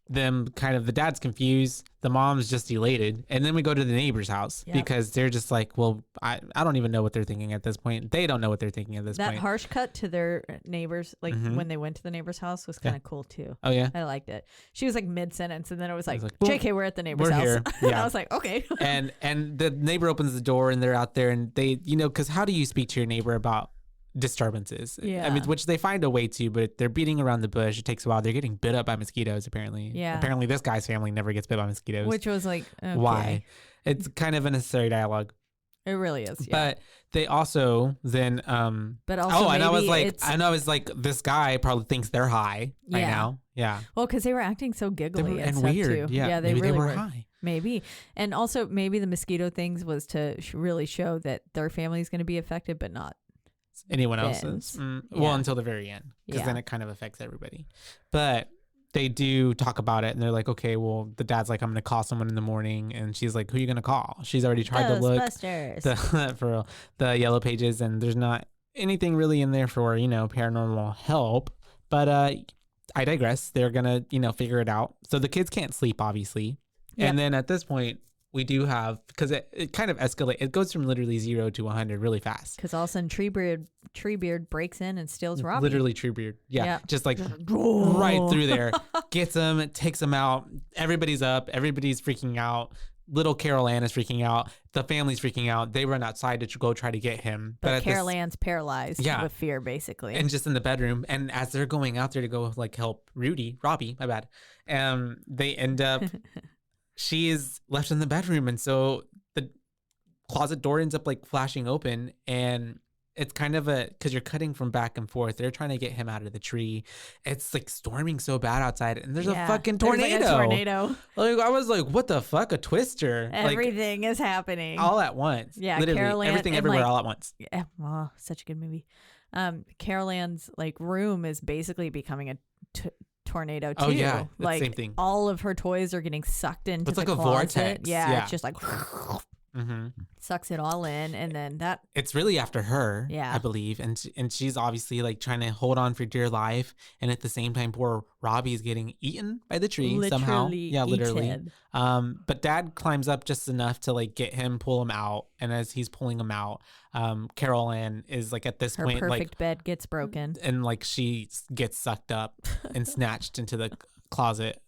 them kind of, the dad's confused, the mom's just elated, and then we go to the neighbor's house because they're just like, well, I don't even know what they're thinking at this point. They don't know what they're thinking at this point. That harsh cut to their neighbors, like when they went to the neighbor's house, was kind of cool too. Oh yeah, I liked it. She was like mid sentence, and then it was like, like, "JK, we're at the neighbor's we're house." here. And Yeah. I was like, "Okay." and the neighbor opens the door, and they're out there, and they, because how do you speak to your neighbor about disturbances? Yeah. I mean, which they find a way to, but they're beating around the bush. It takes a while. They're getting bit up by mosquitoes, apparently. Yeah. Apparently this guy's family never gets bit by mosquitoes. Which was like, okay. Why? It's kind of a necessary dialogue. It really is. Yeah. But they also then But also and I was maybe like, it's- this guy probably thinks they're high right Yeah. now. Yeah. well, because they were acting so giggly and stuff weird. too. Yeah. They Maybe really they were were. high. Maybe. And also maybe the mosquito things was to really show that their family is going to be affected, but not Anyone Ben's. else's? Yeah. Well, until the very end, because Yeah. then it kind of affects everybody. But they do talk about it, and they're like, okay, well, the dad's like, I'm gonna call someone in the morning, and she's like, who are you gonna call? She's already tried to look Ghostbusters. for real, the yellow pages, and there's not anything really in there for paranormal help. But I digress. They're gonna figure it out. So the kids can't sleep, obviously, Yep. and then at this point, we do have, because it kind of escalates. It goes from literally 0 to 100 really fast. Because all of a sudden Treebeard breaks in and steals Robbie. Literally Treebeard. Yeah. Yeah. Just like right through there. Gets him, takes him out. Everybody's up. Everybody's freaking out. Little Carol Ann is freaking out. The family's freaking out. They run outside to go try to get him. But Carol Ann's paralyzed Yeah. with fear, basically. And just in the bedroom. And as they're going out there to go like help Robbie, my bad. They end up, she is left in the bedroom. And so the closet door ends up like flashing open, and it's kind of because you're cutting from back and forth. They're trying to get him out of the tree. It's like storming so bad outside, and there's a fucking tornado. There's like a tornado. Like, I was like, what the fuck? A twister. Everything is happening. All at once. Yeah, Literally. Carol Ann, Everything and, everywhere like, all at once. Yeah, well, such a good movie. Carol Ann's like room is basically becoming a tornado too. Oh, yeah. It's the Like same thing. all of her toys are getting sucked into It's the like a closet. vortex. Yeah, Yeah. it's just like sucks it all in, and then that. It's really after her, Yeah. I believe, and she's obviously like trying to hold on for dear life, and at the same time, poor Robbie's getting eaten by the tree somehow. Yeah, literally. eaten. But Dad climbs up just enough to like get him, pull him out, and as he's pulling him out, Carol Ann is like at this Her point perfect bed gets broken. and like she gets sucked up and snatched into the closet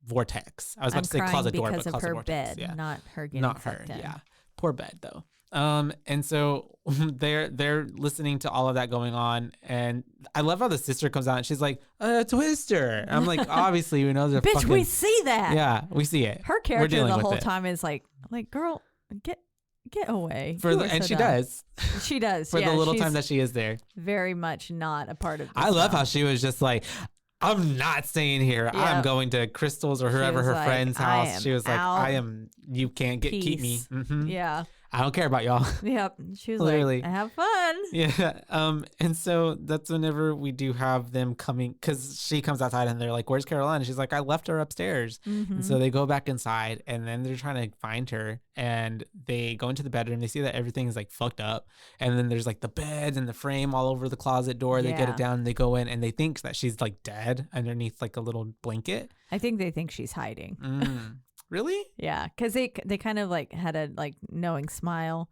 vortex. I was about to say closet door, but because of closet her vortex. bed, Yeah. not her getting Not her. sucked in. Yeah. Poor bed though. And so they're listening to all of that going on, and I love how the sister comes out and she's like, Twister. I'm like, obviously we know they're Bitch, fucking, we see that. yeah, we see it. Her We're character dealing the with whole it. time is like, girl, get away. For You the, are and so she dumb. does She does. for yeah, the little she's time that she is there. very much not a part of this I love film. how she was just like, I'm not staying here. Yeah. I'm going to Crystal's or whoever was her like, friend's "I house. am She was like, out. I am. You can't keep me. Peace. Mhm. Yeah. I don't care about y'all. Yep. She was Literally. like, have fun. Yeah. And so that's whenever we do have them coming, because she comes outside and they're like, where's Caroline? And she's like, I left her upstairs. Mm-hmm. And so they go back inside, and then they're trying to find her, and they go into the bedroom. They see that everything is like fucked up. And then there's like the bed and the frame all over the closet door. They get Yeah. it down and they go in, and they think that she's like dead underneath like a little blanket. I think they think she's hiding. Really? Yeah, because they kind of like had a like knowing smile,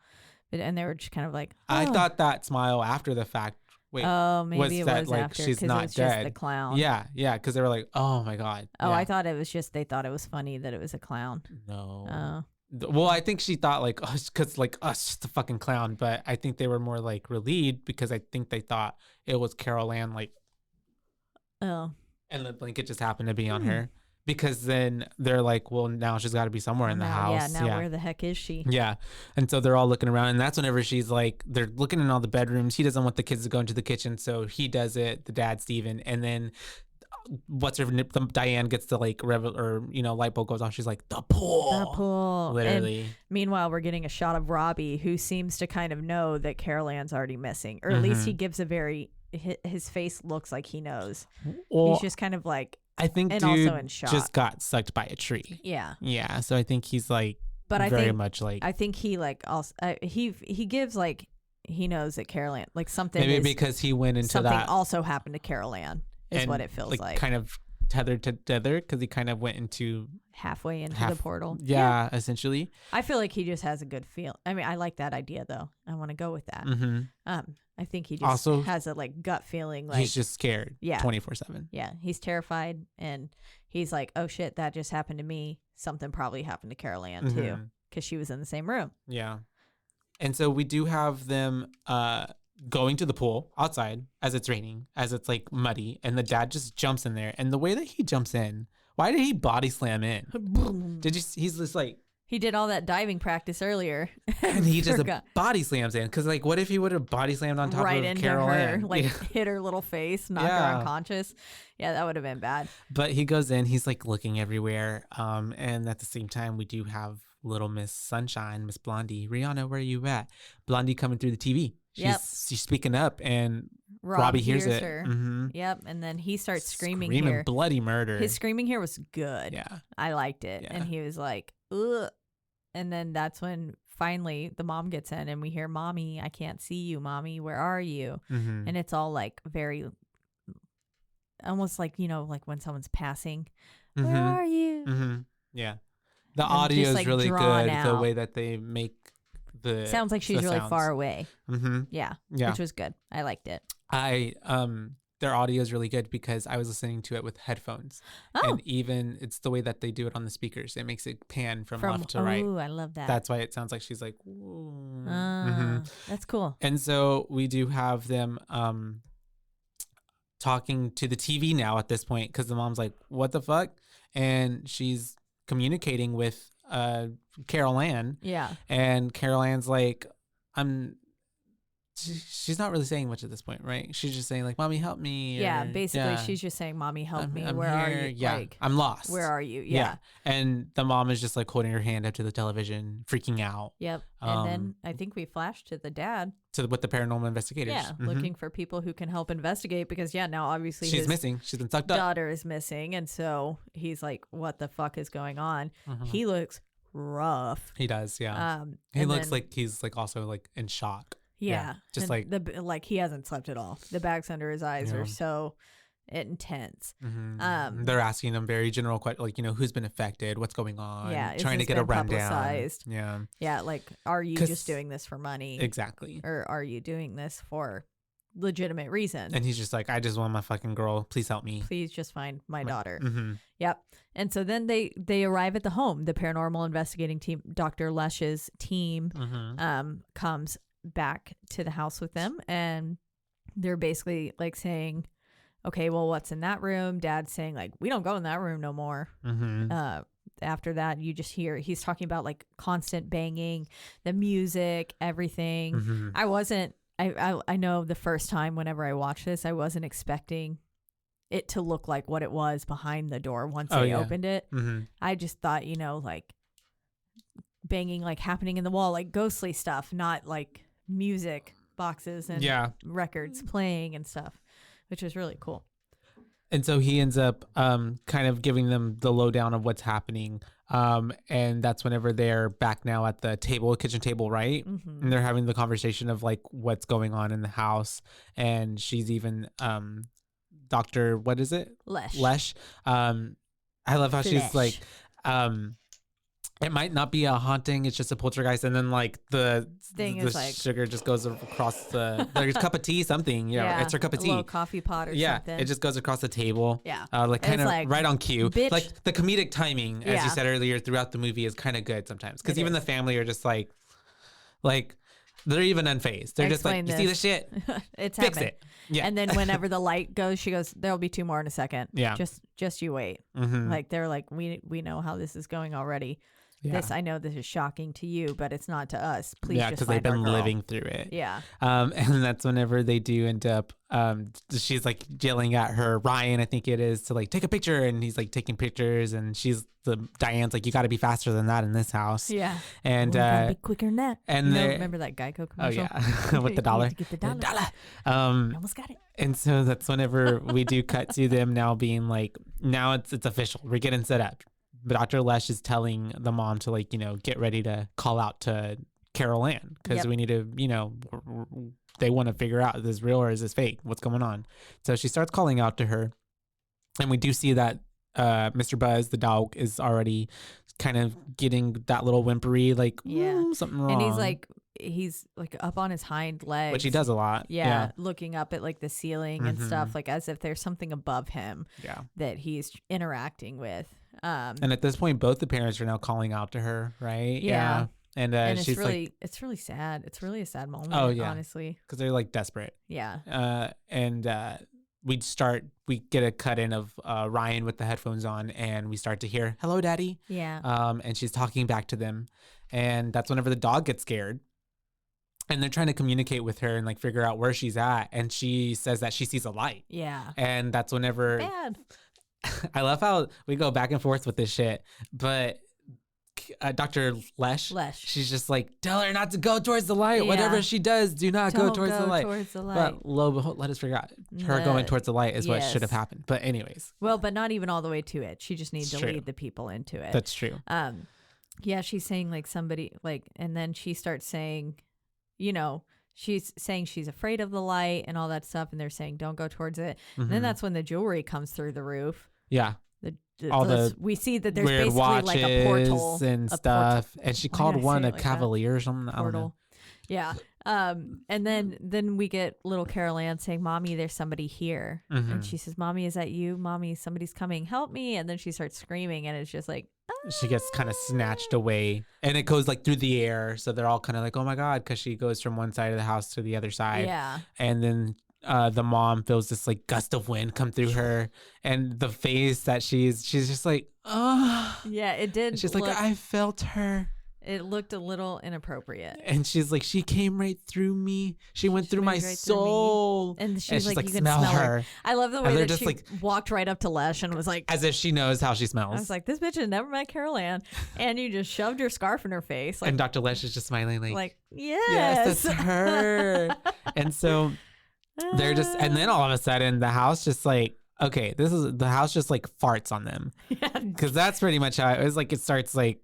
and they were just kind of like, I "Oh." thought that smile after the fact. Wait, Oh, maybe was it that was like after she's because not it was dead? just the clown. Yeah, because they were like, oh my god. Oh, yeah. I thought it was just they thought it was funny that it was a clown. No. Oh. Well, I think she thought like us, because like us, just a fucking clown. But I think they were more like relieved because I think they thought it was Carol Ann, like, Oh. and the blanket just happened to be on her. Because then they're like, well, now she's got to be somewhere in the house. Yeah, now where the heck is she? Yeah. And so they're all looking around. And that's whenever she's like, they're looking in all the bedrooms. He doesn't want the kids to go into the kitchen. So he does it, the dad, Steven. And then Diane gets the like, light bulb goes on. She's like, the pool. The pool. Literally. And meanwhile, we're getting a shot of Robbie, who seems to kind of know that Carol Ann's already missing. Or at least he gives a his face looks like he knows. Well, he's just kind of like, I think and dude also in shock. just got sucked by a tree. Yeah. Yeah. So I think he's like, but I very think, much like, I think he like also he gives like he knows that Carol Ann like something maybe is, because he went into something that also happened to Carol Ann is and what it feels like. kind of tethered together because he kind of went into halfway into the portal. Yeah, essentially. I feel like he just has a good feel. I mean, I like that idea though. I want to go with that. I think he just also has a like gut feeling. Like he's just scared. Yeah. 24/7. Yeah, he's terrified, and he's like, "Oh shit, that just happened to me. Something probably happened to Carol Ann too, because she was in the same room." Yeah, and so we do have them going to the pool outside as it's raining, as it's like muddy, and the dad just jumps in there. And the way that he jumps in, why did he body slam in? Did you? He's just like. He did all that diving practice earlier. And he just body slams in. Because, like, what if he would have body slammed on top right of into Carol her, Ann? like hit her little face, knock her unconscious? Yeah, that would have been bad. But he goes in, he's like looking everywhere. And at the same time, we do have little Miss Sunshine, Miss Blondie. Rihanna, where are you at? Blondie coming through the TV. She's speaking up, and Robbie hears it. Her. Yep, and then he starts screaming here. Bloody murder. His screaming here was good. Yeah. I liked it. Yeah. And he was like, ugh. And then that's when finally the mom gets in and we hear, "Mommy, I can't see you. Mommy, where are you?" And it's all like very, almost like, you know, like when someoone's passing. Where are you? Yeah. The And audio just, is like, really drawn good. out. The way that they make the Sounds like she's really sounds. far away. Yeah. Which was good. I liked it. Their audio is really good because I was listening to it with headphones. And even it's the way that they do it on the speakers. It makes it pan from left to right. Oh, I love that. That's why it sounds like she's like, ooh. That's cool. And so we do have them talking to the TV now at this point because the mom's like, what the fuck? And she's communicating with Carol Ann. Yeah. And Carol Ann's like, she's not really saying much at this point, right? She's just saying like, "Mommy, help me." Yeah, basically she's just saying, "Mommy, help me. I'm where here. are you?" Yeah, like, I'm lost. Where are you? Yeah. And the mom is just like holding her hand up to the television, freaking out. Yep. And then I think we flash to the dad. With the paranormal investigators. Yeah, looking for people who can help investigate because now obviously she's his missing. She's been sucked up. Daughter is missing, and so he's like, "What the fuck is going on?" He looks rough. He does, yeah. He looks like he's like also like in shock. Yeah, just and like he hasn't slept at all. The bags under his eyes are so intense. They're asking him very general questions, like, you know, who's been affected, what's going on, trying to get a rundown. Publicized? Yeah, like, are you just doing this for money? Exactly. Or are you doing this for legitimate reason? And he's just like, I just want my fucking girl. Please help me. Please just find my daughter. Yep. And so then they arrive at the home. The paranormal investigating team, Dr. Lesch's team, comes back to the house with them, and they're basically like saying, "Okay, well, what's in that room?" Dad's saying like, "We don't go in that room no more." After that, you just hear he's talking about like constant banging, the music, everything. I know the first time whenever I watched this, I wasn't expecting it to look like what it was behind the door once they opened it. I just thought, you know, like banging like happening in the wall, like ghostly stuff, not like music boxes and records playing and stuff, which was really cool. And so he ends up kind of giving them the lowdown of what's happening. And that's whenever they're back now at the kitchen table, right? And they're having the conversation of like what's going on in the house. And she's even Dr. what is it? Lesch. I love how she's like, it might not be a haunting, it's just a poltergeist, and then like the sugar just goes across there's a cup of tea, something, it's her cup of tea, a little coffee pot or something. It just goes across the table, like kind of like, right on cue. bitch. Like the comedic timing, as you said earlier, throughout the movie is kind of good sometimes, because even the family are just like they're even unfazed. They're just like, you see the shit, it's fix happened. it. And then whenever the light goes, she goes, there'll be 2 more in a second. Yeah. Just you wait. Like they're like, we know how this is going already. This, I know this is shocking to you, but it's not to us. Please just because find they've been our girl. living through it. Yeah. And that's whenever they do end up, she's like yelling at her, Ryan, I think it is, to like take a picture, and he's like taking pictures, and Diane's like, you got to be faster than that in this house. Yeah. And gotta be quicker than that. And remember that Geico commercial? Oh yeah, with the dollar. Get the dollar. You almost got it. And so that's whenever we do cut to them now being like, now it's official. We're getting set up. But Dr. Lesh is telling the mom to like, get ready to call out to Carol Ann, because we need to, they want to figure out, is this real or is this fake? What's going on? So she starts calling out to her, and we do see that Mr. Buzz, the dog, is already kind of getting that little whimpery, like, something wrong. And he's like up on his hind legs, which he does a lot. Yeah, looking up at like the ceiling and stuff, like as if there's something above him that he's interacting with. And at this point, both the parents are now calling out to her, right? Yeah. And it's she's really, like, it's really sad. It's really a sad moment. Oh, yeah. Honestly, because they're like desperate. Yeah. And we get a cut in of Ryan with the headphones on, and we start to hear, "Hello, Daddy." Yeah. And she's talking back to them, and that's whenever the dog gets scared. And they're trying to communicate with her and like figure out where she's at, and she says that she sees a light. Yeah. And that's whenever Bad. I love how we go back and forth with this shit, but Dr. Lesh, she's just like, tell her not to go towards the light. Whatever she does, do not go towards the light. But lo and behold, let us figure out, her going towards the light is what should have happened. But anyways. Well, but not even all the way to it. She just needs to lead the people into it. That's true. Yeah, she's saying like somebody like, and then she starts saying, she's saying she's afraid of the light and all that stuff, and they're saying don't go towards it. And then that's when the jewelry comes through the roof. Yeah. We see that there's weird basically like a portal and stuff. And she called one a cavalier or something. I don't know. Yeah. And then we get little Carol Ann saying, "Mommy, there's somebody here." And she says, "Mommy, is that you? Mommy, somebody's coming. Help me." And then she starts screaming, and it's just like, she gets kind of snatched away, and it goes like through the air. So they're all kind of like, oh my God, because she goes from one side of the house to the other side. Yeah. And then the mom feels this like gust of wind come through her, and the face that she's just like, oh. Yeah, it did. And she's like, I felt her. It looked a little inappropriate. And she's like, she came right through me. She went through my soul. And she's like, you can smell her. I love the way that she walked right up to Lesh and was like, as if she knows how she smells. I was like, this bitch has never met Carol Ann. And you just shoved your scarf in her face. And Dr. Lesh is just smiling like, yes, that's her. And so they're just, and then all of a sudden the house just like, okay, the house just like farts on them. Because that's pretty much how it was. Like, it starts like,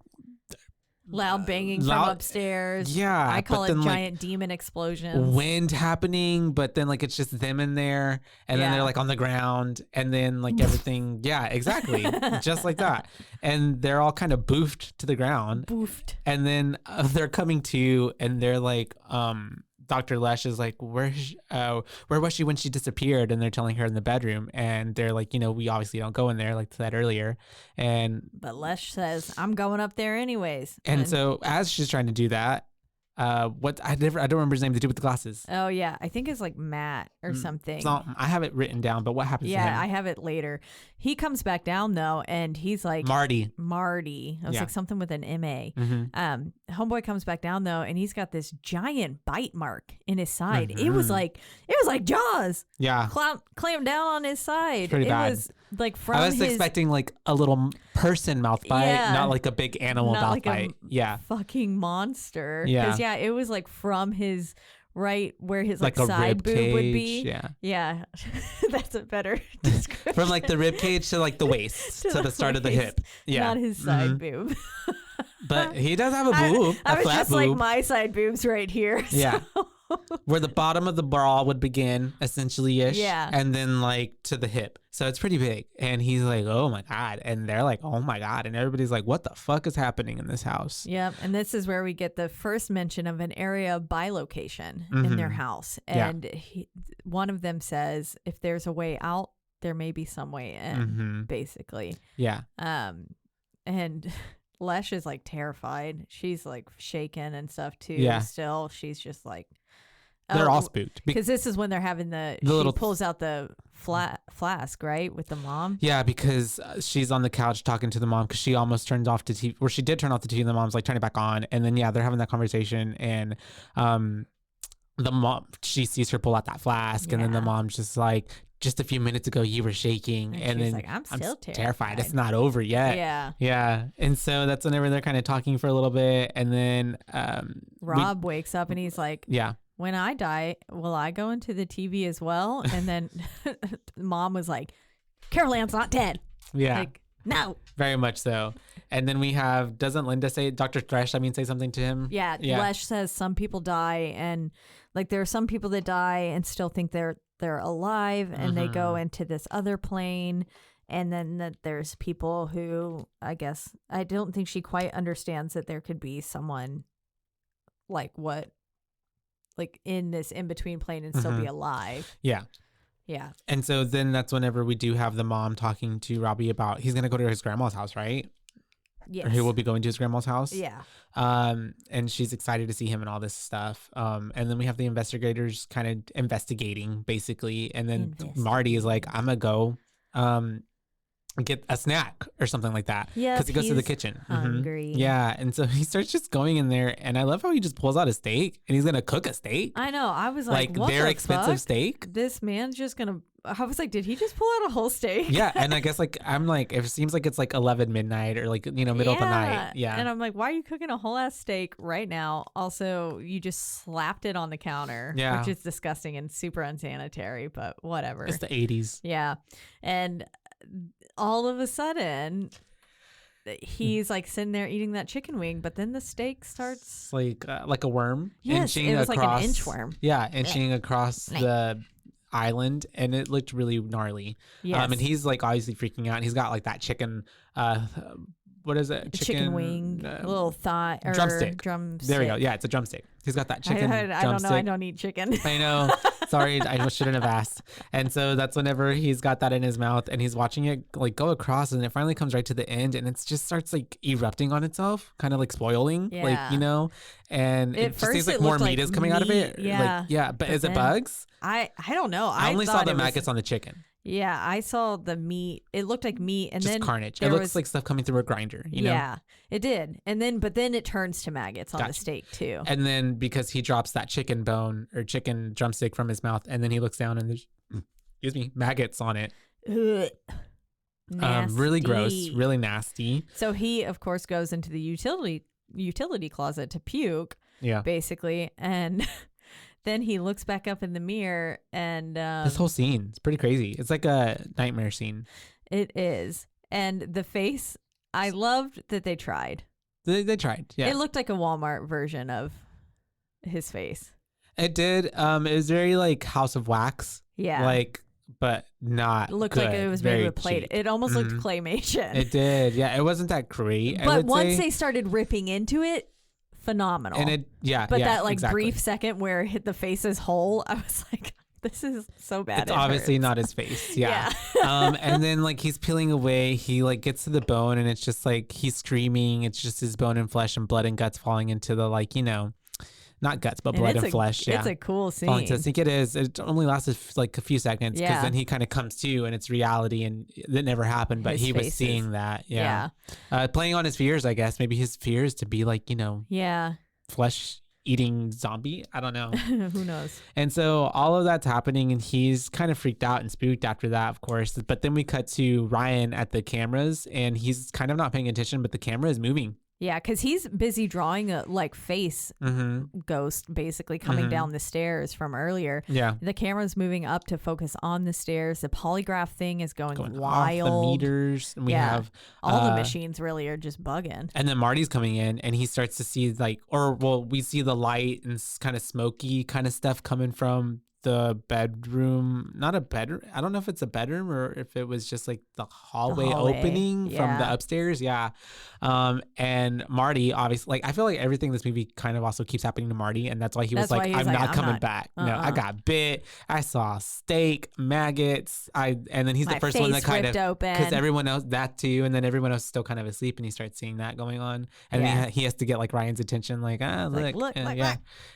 loud banging from upstairs. Yeah. I call it giant demon explosions. Wind happening, but then like it's just them in there, and then they're like on the ground, and then like everything. Yeah, exactly. Just like that. And they're all kind of boofed to the ground. Boofed. And then they're coming to, and they're like, Dr. Lesh is like, where was she when she disappeared? And they're telling her in the bedroom, and they're like, we obviously don't go in there, like I said earlier. But Lesh says, I'm going up there anyways. And so as she's trying to do that, I don't remember his name, the dude with the glasses. Oh yeah, I think it's like Matt or something. I have it written down, but what happens to him? Yeah, I have it later. He comes back down though, and he's like Marty. It was like something with an M-A. Homeboy comes back down though, and he's got this giant bite mark in his side. It was like Jaws. Yeah, clamped down on his side. Pretty bad. Was like from I was expecting like a little person mouth bite, not like a big animal mouth like bite. Yeah, fucking monster. Yeah, it was like from his right where his like side boob cage, would be. Yeah. That's a better description. From like the rib cage to like the waist to the start of the hip. Yeah, not his side boob. But he does have a boob. I was flat just boob. like my side boobs right here. Yeah. where the bottom of the bra would begin, essentially ish. Yeah. And then like to the hip. So it's pretty big. And he's like, oh my God. And they're like, oh my God. And everybody's like, what the fuck is happening in this house? Yep. And this is where we get the first mention of an area of bilocation in their house. And one of them says, if there's a way out, there may be some way in, basically. Yeah. And Lesh is like terrified. She's like shaken and stuff too. Yeah. Still, she's just like, They're all spooked. because this is when they're having she little pulls out the flask, right, with the mom. Yeah, because she's on the couch talking to the mom because she almost turned off the TV. Where she did turn off the TV, and the mom's like, turn it back on. And then they're having that conversation, and the mom, she sees her pull out that flask, and then the mom's just like, just a few minutes ago you were shaking, and she's then like, I'm still terrified. It's not over yet. Yeah. And so that's whenever they're kind of talking for a little bit, and then Rob wakes up and he's like, yeah. When I die, will I go into the TV as well? And then mom was like, Carol Ann's not dead. Yeah. Like, no. Very much so. And then we have, doesn't Linda say, Dr. Thresh, say something to him? Yeah. Lesh says some people die, and like there are some people that die and still think they're alive, and they go into this other plane. And then that there's people who, I guess, I don't think she quite understands that there could be someone like in this in-between plane and still be alive. Yeah. Yeah. And so then that's whenever we do have the mom talking to Robbie about, he's going to go to his grandma's house, right? Yes. Or he will be going to his grandma's house. Yeah. And she's excited to see him and all this stuff. And then we have the investigators kind of investigating, basically. And then Marty is like, I'm going to go get a snack or something like that. Yeah. Because he goes to the kitchen. Hungry. Yeah. And so he starts just going in there. And I love how he just pulls out a steak and he's going to cook a steak. I know. I was like, what very the expensive fuck? Steak. This man's just going to, I was like, did he just pull out a whole steak? Yeah. And I guess I'm like, it seems like it's like 11 midnight or like, middle of the night. Yeah. And I'm like, why are you cooking a whole ass steak right now? Also, you just slapped it on the counter, which is disgusting and super unsanitary, but whatever. It's the 80s. Yeah. And all of a sudden, he's like sitting there eating that chicken wing, but then the steak starts like a worm. Yes, inching it was across, like an inchworm. Yeah, inching across the island, and it looked really gnarly. Yes. And he's like obviously freaking out. And he's got like that chicken. What is it? Chicken wing, little thigh or drumstick. There we go. Yeah, it's a drumstick. He's got that chicken. I don't know. I don't eat chicken. I know. Sorry, I shouldn't have asked. And so that's whenever he's got that in his mouth and he's watching it like go across, and it finally comes right to the end, and it just starts like erupting on itself, kind of like spoiling, and it just seems like more meat is coming out of it. Yeah, but is it bugs? I don't know. I only saw the maggots on the chicken. Yeah, I saw the meat. It looked like meat, and just then carnage. It looks like stuff coming through a grinder. You know? Yeah, it did. But then it turns to maggots on the steak too. And then because he drops that chicken bone or chicken drumstick from his mouth, and then he looks down and there's maggots on it. Nasty. Really gross, really nasty. So he, of course, goes into the utility closet to puke. Yeah, basically, and. Then he looks back up in the mirror, and this whole scene, it's pretty crazy. It's like a nightmare scene. It is. And the face, I loved that they tried. They tried, yeah. It looked like a Walmart version of his face. It did. It was very like House of Wax. Yeah. But not It looked good. like it was made with plate. It almost looked claymation. It did. Yeah, it wasn't that great. But once they started ripping into it, phenomenal. And that brief second where it hit the face is whole, I was like, this is so bad. It's obviously not his face. Yeah. And then like he's peeling away, he like gets to the bone, and it's just like he's screaming. It's just his bone and flesh and blood and guts falling into the not guts, but blood and flesh. Yeah. It's a cool scene. I think it is. It only lasted like a few seconds because then he kind of comes to, and it's reality, and it never happened, but he was seeing that. Yeah. Playing on his fears, I guess. Maybe his fear is to be like, flesh eating zombie. I don't know. Who knows? And so all of that's happening, and he's kind of freaked out and spooked after that, of course. But then we cut to Ryan at the cameras, and he's kind of not paying attention, but the camera is moving. Yeah, because he's busy drawing a face ghost basically coming down the stairs from earlier. Yeah. The camera's moving up to focus on the stairs. The polygraph thing is going wild. Off the meters. And we have all the machines really are just bugging. And then Marty's coming in and he starts to see we see the light and kind of smoky kind of stuff coming from the bedroom. Not a bedroom. I don't know if it's a bedroom or if it was just like the hallway opening from the upstairs. Yeah. And Marty, obviously, I feel like everything in this movie kind of also keeps happening to Marty. And that's why he was like, I'm not coming back. No, I got bit. I saw steak, maggots. And then he's the first one that kind of, because everyone else, that too. And then everyone else is still kind of asleep and he starts seeing that going on. And then he has to get Ryan's attention. Look. Yeah.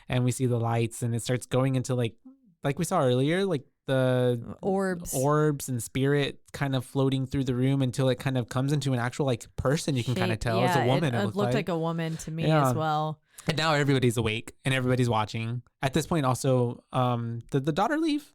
And we see the lights and it starts going into like we saw earlier, the orbs and spirit kind of floating through the room until it kind of comes into an actual person. You can kind of tell it's a woman. It looked like a woman to me as well. And now everybody's awake and everybody's watching. At this point, also, did the daughter leave?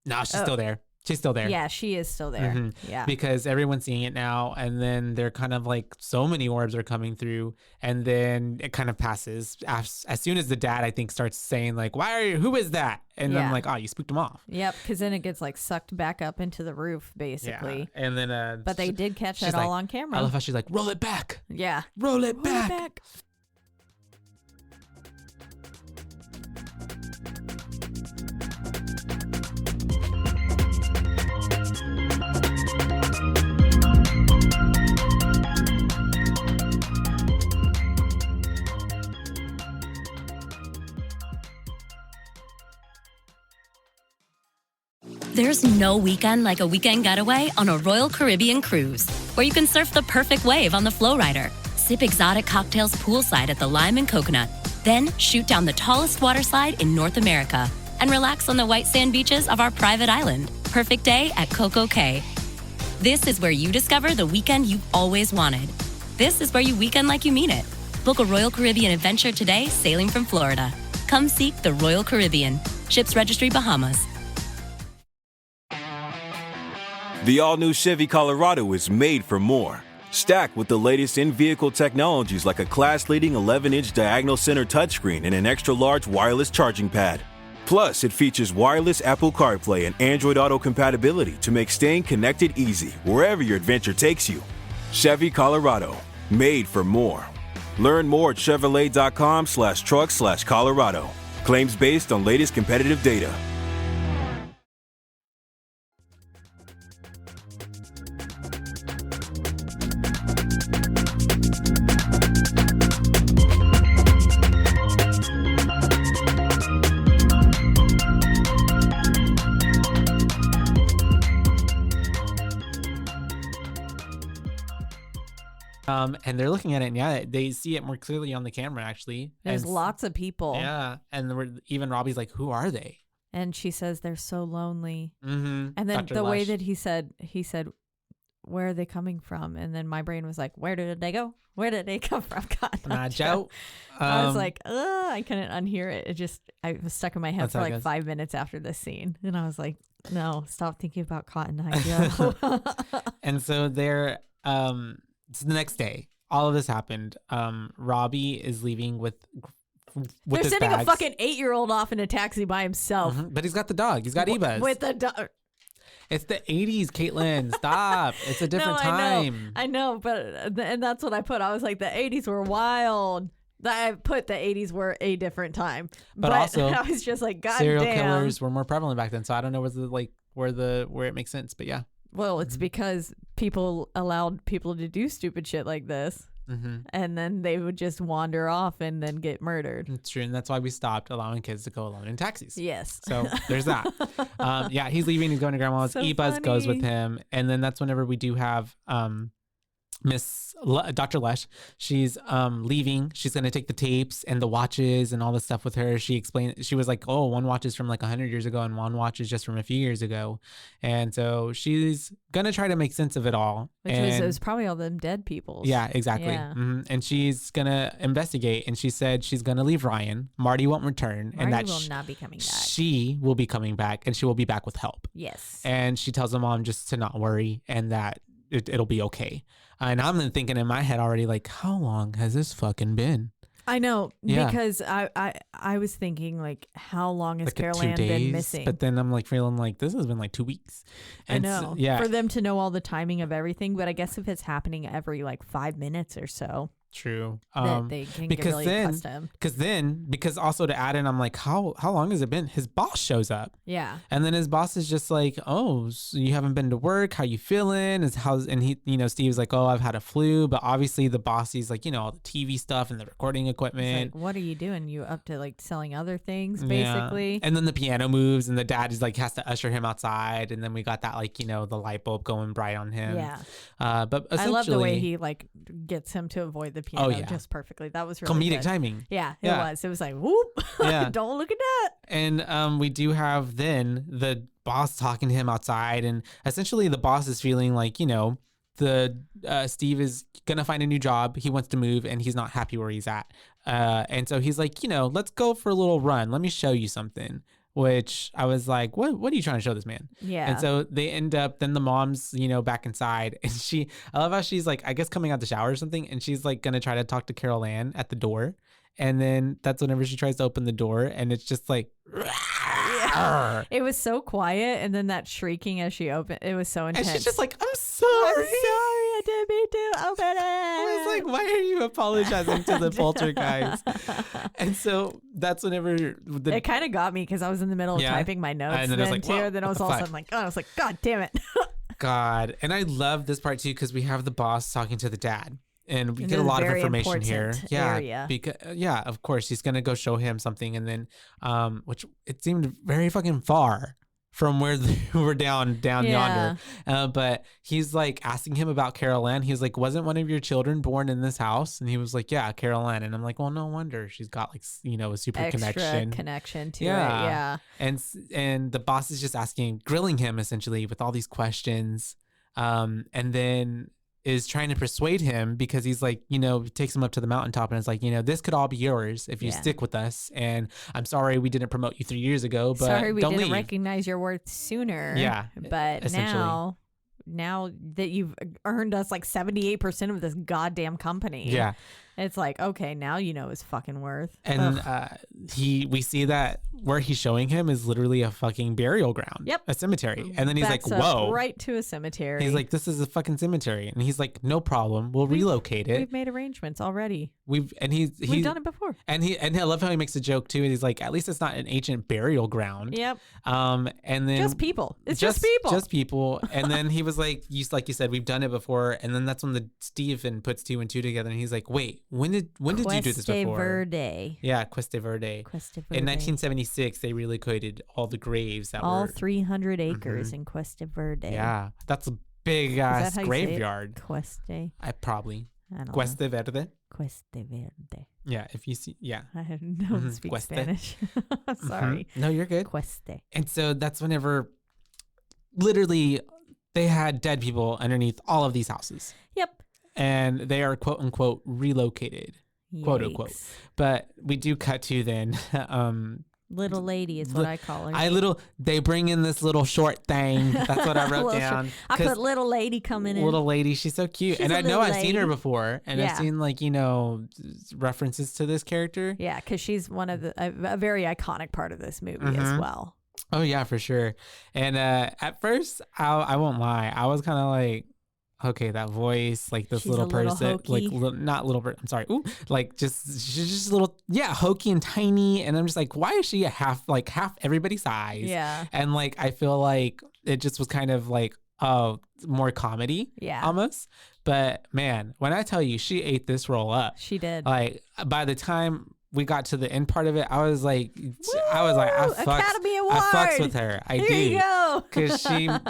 No, she's still there. She's still there. Yeah, she is still there. Mm-hmm. Yeah. Because everyone's seeing it now. And then they're kind of so many orbs are coming through. And then it kind of passes. As soon as the dad, I think, starts saying, who is that? And I'm like, oh, you spooked him off. Yep. Because then it gets sucked back up into the roof, basically. Yeah. And then, but they did catch it all on camera. I love how she's like, roll it back. Yeah. Roll it back. There's no weekend like a weekend getaway on a Royal Caribbean cruise, where you can surf the perfect wave on the Flow Rider, sip exotic cocktails poolside at the Lime and Coconut, then shoot down the tallest water slide in North America and relax on the white sand beaches of our private island. Perfect day at Coco Cay. This is where you discover the weekend you've always wanted. This is where you weekend like you mean it. Book a Royal Caribbean adventure today, sailing from Florida. Come seek the Royal Caribbean. Ships Registry, Bahamas. The all-new Chevy Colorado is made for more. Stacked with the latest in-vehicle technologies like a class-leading 11-inch diagonal center touchscreen and an extra-large wireless charging pad. Plus, it features wireless Apple CarPlay and Android Auto compatibility to make staying connected easy wherever your adventure takes you. Chevy Colorado, made for more. Learn more at Chevrolet.com/truck/Colorado. Claims based on latest competitive data. And they're looking at it, and they see it more clearly on the camera, actually. There's lots of people. Yeah. And even Robbie's like, who are they? And she says they're so lonely. Mm-hmm. And then Dr. way that he said, where are they coming from? And then my brain was like, where did they go? Where did they come from? God, I was like, I couldn't unhear it. I was stuck in my head for 5 minutes after this scene. And I was like, no, stop thinking about Cotton Eye Joe. And so they're, it's the next day. All of this happened. Robbie is leaving with they're his sending bags. a fucking 8-year-old off in a taxi by himself. Mm-hmm. But he's got the dog. He's got Ebas. With the dog. It's the 80s, Caitlin. Stop. It's a different time. I know, but and that's what I put. I was like, the 80s were wild. I put the 80s were a different time. But also, I was just like, God serial damn. killers were more prevalent back then. So I don't know where it makes sense. But yeah. Well, it's because people allowed people to do stupid shit like this. Mm-hmm. And then they would just wander off and then get murdered. It's true. And that's why we stopped allowing kids to go alone in taxis. Yes. So there's that. Yeah, he's leaving. He's going to grandma's. So E-Buzz goes with him. And then that's whenever we do have Dr. Lesh. She's leaving. She's going to take the tapes and the watches and all the stuff with her. She explained, she was like, oh, one watch is from 100 years ago and one watch is just from a few years ago. And so she's going to try to make sense of it all. Which was probably all them dead people. Yeah, exactly. Yeah. Mm-hmm. And she's going to investigate. And she said she's going to leave Ryan. Marty won't return. Marty and that will not be coming back. She will be coming back and she will be back with help. Yes. And she tells her mom just to not worry and that it'll be okay. And I'm then thinking in my head already, like, how long has this fucking been? I know, Yeah. because I was thinking, like, how long has Like Carol 2 Ann days, been missing? but then I'm like feeling like this has been like 2 weeks. And I know. yeah, For them to know all the timing of everything, but I guess if it's happening every like 5 minutes or so, true. that they can get really accustomed. Because also to add in, I'm like, how long has it been? His boss shows up. Yeah. And then his boss is just like, oh, so you haven't been to work. How you feeling? And he, Steve's like, oh, I've had a flu. But obviously the boss, he's like, all the TV stuff and the recording equipment. It's like, what are you doing? You up to like selling other things, Yeah. basically? And then the piano moves and the dad is like, has to usher him outside. And then we got that, like, the light bulb going bright on him. Yeah. But essentially, I love the way he like gets him to avoid the piano yeah. just perfectly. That was really comedic good. timing. Yeah, it Yeah. was. It was like, whoop, Yeah. don't look at that. And we do have then the boss talking to him outside, and essentially the boss is feeling like, Steve is gonna find a new job. He wants to move, and he's not happy where he's at. And so he's like, let's go for a little run. Let me show you something. Which I was like, what are you trying to show this man? Yeah. And so they end up, then the mom's, back inside, and I love how she's like, I guess coming out the shower or something, and she's like gonna try to talk to Carol Ann at the door. And then that's whenever she tries to open the door, and it's just like, yeah. It was so quiet, and then that shrieking as she opened, it was so intense. And she's just like, I'm sorry. I didn't mean to open it. I was like, why are you apologizing to the poltergeist? And so that's whenever it kind of got me, because I was in the middle of typing my notes, and then I was like, too. whoa, Then I was all of a sudden like, I was like, God damn it. God. And I love this part too, because we have the boss talking to the dad. And we get a lot of information here. Yeah. Because of course he's gonna go show him something, and then which it seemed very fucking far from where we're down yonder. But he's like asking him about Carol Ann. He was like, wasn't one of your children born in this house? And he was like, yeah, Carol Ann. And I'm like, well, no wonder she's got like, a super extra connection to it. Yeah. And the boss is just grilling him essentially with all these questions. And then is trying to persuade him, because he's like, takes him up to the mountaintop and is like, this could all be yours if you stick with us. And I'm sorry we didn't promote you 3 years ago, but sorry we don't didn't leave. recognize your worth sooner. Yeah. But now that you've earned us like 78% of this goddamn company. Yeah. It's like, okay, now his fucking worth. And we see that where he's showing him is literally a fucking burial ground. Yep. A cemetery. And then he's Backs like, whoa. right to a cemetery. He's like, this is a fucking cemetery. And he's like, no problem. We'll relocate it. We've made arrangements already. We've done it before. And I love how he makes a joke too. And he's like, at least it's not an ancient burial ground. Yep. And then just people. It's just people. Just people. And then he was like you said, we've done it before. And then that's when the Stephen puts 2 and 2 together, and he's like, wait, when did you do this before? Verde. Yeah, Cuesta Verde. In 1976, they relocated all the graves that all were 300 acres in Cuesta Verde. Yeah, that's a big ass graveyard. Cuesta. I don't know. Cuesta Verde. Verde. Yeah, if you see, yeah. I don't speak Cuesta. Spanish. Sorry. No, you're good. Cuesta. And so that's whenever, literally, they had dead people underneath all of these houses. Yep. And they are quote unquote relocated. Quote unquote. But we do cut to then little lady is what I call her. They bring in this little short thing. That's what I wrote down. I put little lady coming in. Little lady, she's so cute. She's and I know I've lady. seen her before, and I've seen references to this character. Yeah, because she's one of a very iconic part of this movie as well. Oh yeah, for sure. And at first, I won't lie, I was kind of like, okay, that voice, like this she's little person, hokey. not little, I'm sorry. Ooh, like she's just a little, hokey and tiny. And I'm just like, why is she half everybody's size? Yeah. And like, I feel like it just was kind of like, more comedy. Yeah. Almost. But man, when I tell you, she ate this role up. She did. Like by the time we got to the end part of it, I was like, I Academy Award. I fucks with her. I Here do. you go. Because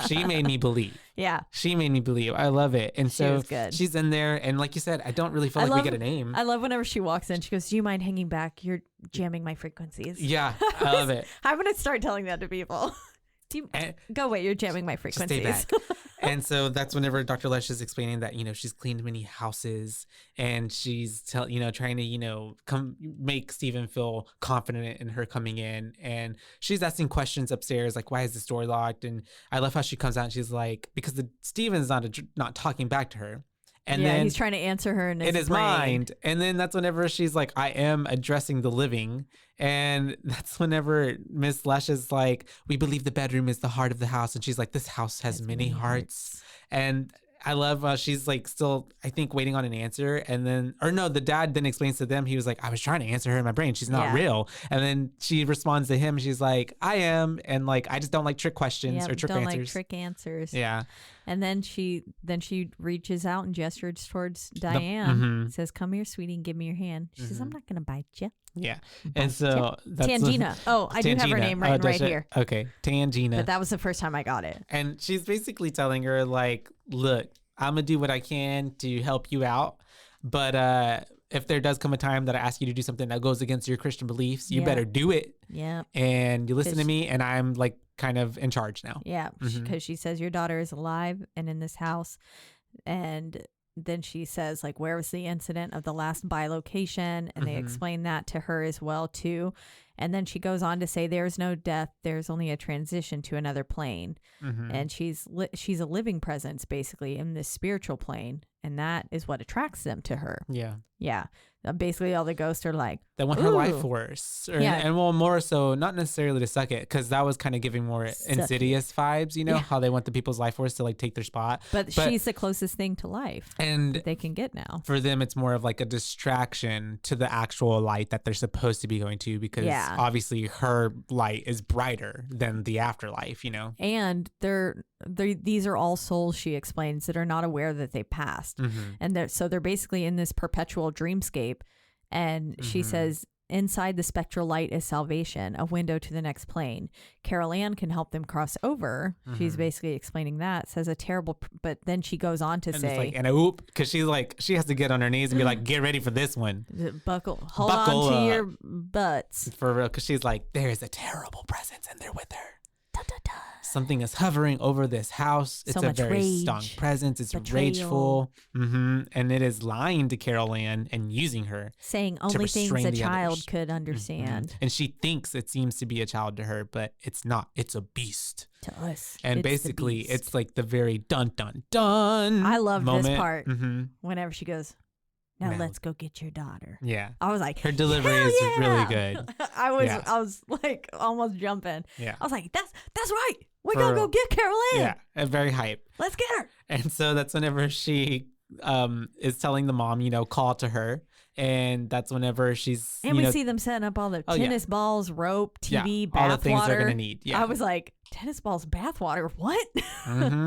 she made me believe. Yeah. She made me believe. I love it. And so was good. she's in there. And like you said, I don't really feel like we get a name. I love whenever she walks in, she goes, do you mind hanging back? You're jamming my frequencies. Yeah, I love it. I'm going to start telling that to people. Go away, you're jamming my frequencies. Stay back. And so that's whenever Dr. Lesh is explaining that, she's cleaned many houses, and she's trying to, make Steven feel confident in her coming in. And she's asking questions upstairs, like, why is this door locked? And I love how she comes out and she's like, because Steven's not talking back to her. And yeah, then he's trying to answer her in his brain. mind. And then that's whenever she's like, I am addressing the living. And that's whenever Miss Lush is like, we believe the bedroom is the heart of the house. And she's like, this house has many hearts. And I love she's like still, I think, waiting on an answer. And then, or no, the dad then explains to them, he was like, I was trying to answer her in my brain. She's not real. And then she responds to him. She's like, I am. And like, I just don't like trick questions or trick don't answers. like trick answers. Yeah. And then she reaches out and gestures towards Diane. Says, come here, sweetie, and give me your hand. She says, I'm not going to bite you. Yeah. And so that's Tangina. I do have her name right here. Okay. Tangina. But that was the first time I got it. And she's basically telling her, like, look, I'm going to do what I can to help you out. But if there does come a time that I ask you to do something that goes against your Christian beliefs, you better do it. Yeah. And you listen to me, and I'm like kind of in charge now. Yeah. Because she says, your daughter is alive and in this house. And then she says, like, where was the incident of the last bilocation? And they explain that to her as well, too. And then she goes on to say, there's no death. There's only a transition to another plane. And she's a living presence, basically, in this spiritual plane. And that is what attracts them to her. Yeah. Yeah. Basically, all the ghosts are like, they want her life force. And well, more so, not necessarily to suck it, because that was kind of giving more Insidious vibes, you know, how they want the people's life force to like take their spot. But she's the closest thing to life and that they can get now. For them, it's more of like a distraction to the actual light that they're supposed to be going to, because obviously her light is brighter than the afterlife, you know? And these are all souls, she explains, that are not aware that they passed. And they're basically in this perpetual dreamscape. And she says, inside the spectral light is salvation, a window to the next plane. Carol Ann can help them cross over. She's basically explaining that. Says a terrible, but then she goes on to say, like, and a whoop, because she's like, she has to get on her knees and be like, get ready for this one. Hold on to your butts. For real, because she's like, there is a terrible presence in there with her. Something is hovering over this house. It's a very strong presence. It's rageful. And it is lying to Carol Ann and using her. Saying only things a child could understand. And she thinks it seems to be a child to her, but it's not. It's a beast. To us. And basically, it's like the very dun, dun, dun. I love moment. this part. Whenever she goes, now let's go get your daughter. Yeah. I was like, her delivery is really good. I was like almost jumping. Yeah. I was like, that's right. We gotta go get Carol Ann. Yeah. And very hype. Let's get her. And so that's whenever she is telling the mom, you know, call to her. And that's whenever she's, and we see them setting up all the tennis balls, rope, TV, bath all the things water. they're gonna need. Yeah. I was like, tennis balls, bath water, what?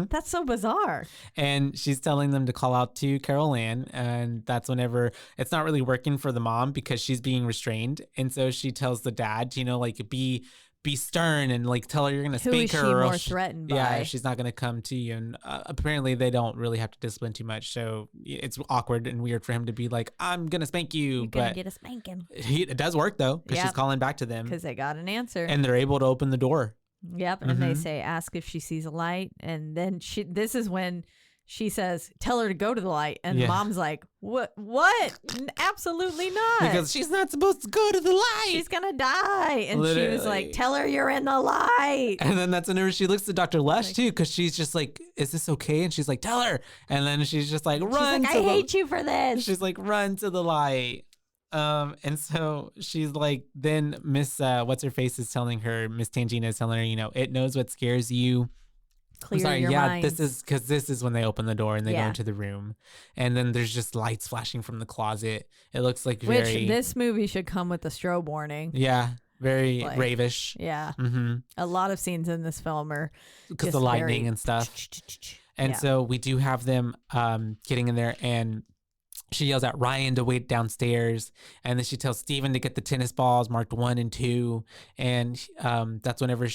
That's so bizarre. And she's telling them to call out to Carol Ann, and that's whenever it's not really working for the mom because she's being restrained. And so she tells the dad, you know, like be stern and like tell her you're gonna spank her, or or more threatened by? Yeah, she's not gonna come to you. And apparently they don't really have to discipline too much, so it's awkward and weird for him to be like, I'm gonna spank you. You're gonna get a spanking. It does work though, because she's calling back to them because they got an answer and they're able to open the door. Yep. And they say, ask if she sees a light. And then this is when she says, tell her to go to the light. And mom's like, what? Absolutely not. Because she's not supposed to go to the light. She's going to die. And she was like, tell her you're in the light. And then that's whenever she looks at Dr. Lush too, because she's just like, is this okay? And she's like, tell her. And then she's just like, run. She's like, I hate you for this. She's like, run to the light. And so she's like, then Miss what's her face is telling her, Miss Tangina is telling her, you know, it knows what scares you. Clear your minds. This is when they open the door and they go into the room, and then there's just lights flashing from the closet. It looks like which this movie should come with a strobe warning. Yeah, very ravish. Yeah, a lot of scenes in this film are because the lightning and stuff. And so we do have them getting in there, and she yells at Ryan to wait downstairs, and then she tells Steven to get the tennis balls marked 1 and 2, and that's whenever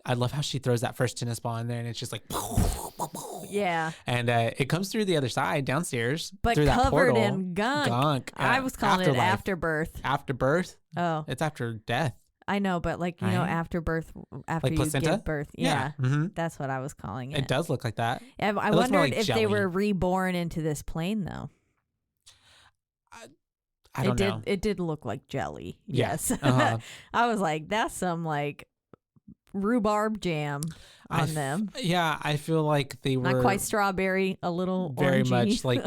I love how she throws that first tennis ball in there, and it's just like, yeah. And it comes through the other side downstairs, but through that covered portal. in gunk. I was calling it afterbirth. Afterbirth? Oh, it's after death. I know, but like you know, afterbirth, after like you placenta? give birth. Yeah, that's what I was calling it. It does look like that. I wondered if they were reborn into this plane, though. I don't know. It did look like jelly. Yeah. Yes. I was like, that's some like rhubarb jam on them. Yeah, I feel like they were not quite strawberry, a little very orangey. much like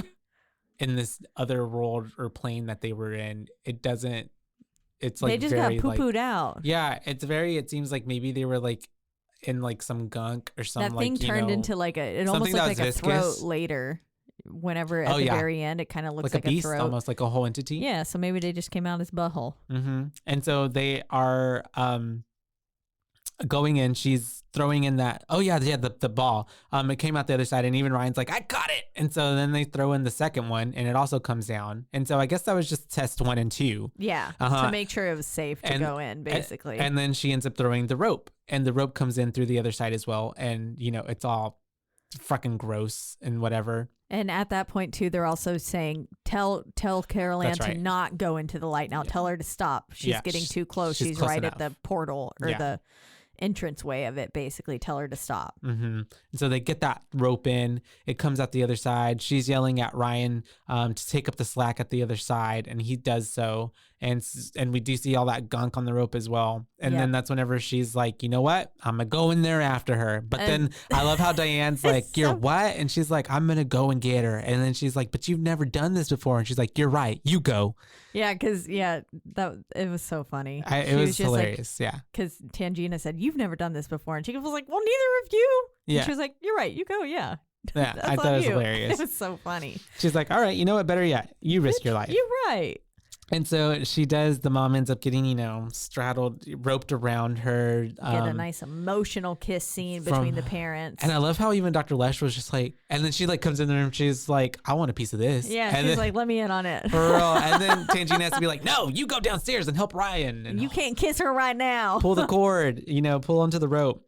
in this other world or plane that they were in, it doesn't. It's like they just very, got poo-pooed out. Yeah, it seems like maybe they were like in like some gunk or something. That thing like, turned into like it almost looked like a throat later. Whenever at the very end, it kind of looks like a beast, throat. almost like a whole entity. Yeah, so maybe they just came out as butthole. Mm-hmm. And so they are going in. She's throwing in that. Oh yeah, the ball. It came out the other side, and even Ryan's like, I got it. And so then they throw in the second one, and it also comes down. And so I guess that was just test 1 and 2. Yeah, to make sure it was safe to go in, basically. And then she ends up throwing the rope, and the rope comes in through the other side as well. And it's all fucking gross and whatever. And at that point too, they're also saying, tell Carol Ann to not go into the light now. Tell her to stop. She's getting too close. She's close right enough. at the portal or the entranceway of it, basically. Tell her to stop. Mm-hmm. And so they get that rope in. It comes out the other side. She's yelling at Ryan to take up the slack at the other side, and he does so. And we do see all that gunk on the rope as well. And then that's whenever she's like, you know what? I'm going to go in there after her. But then I love how Diane's like, you're what? And she's like, I'm going to go and get her. And then she's like, but you've never done this before. And she's like, you're right. You go. Yeah, because, it was so funny. It was hilarious, Because Tangina said, you've never done this before. And she was like, well, neither of you. Yeah. And she was like, you're right. You go, yeah. Yeah, I thought it was hilarious. It was so funny. She's like, all right, you know what? Better yet, you risk your life. You're right. And so she does. The mom ends up getting, straddled, roped around her. Get a nice emotional kiss scene between the parents. And I love how even Dr. Lesh was just like, and then she like comes in the room. She's like, I want a piece of this. Yeah, and she's then, like, let me in on it. For real. And then Tangina has to be like, no, you go downstairs and help Ryan. And you can't kiss her right now. Pull the cord, pull onto the rope.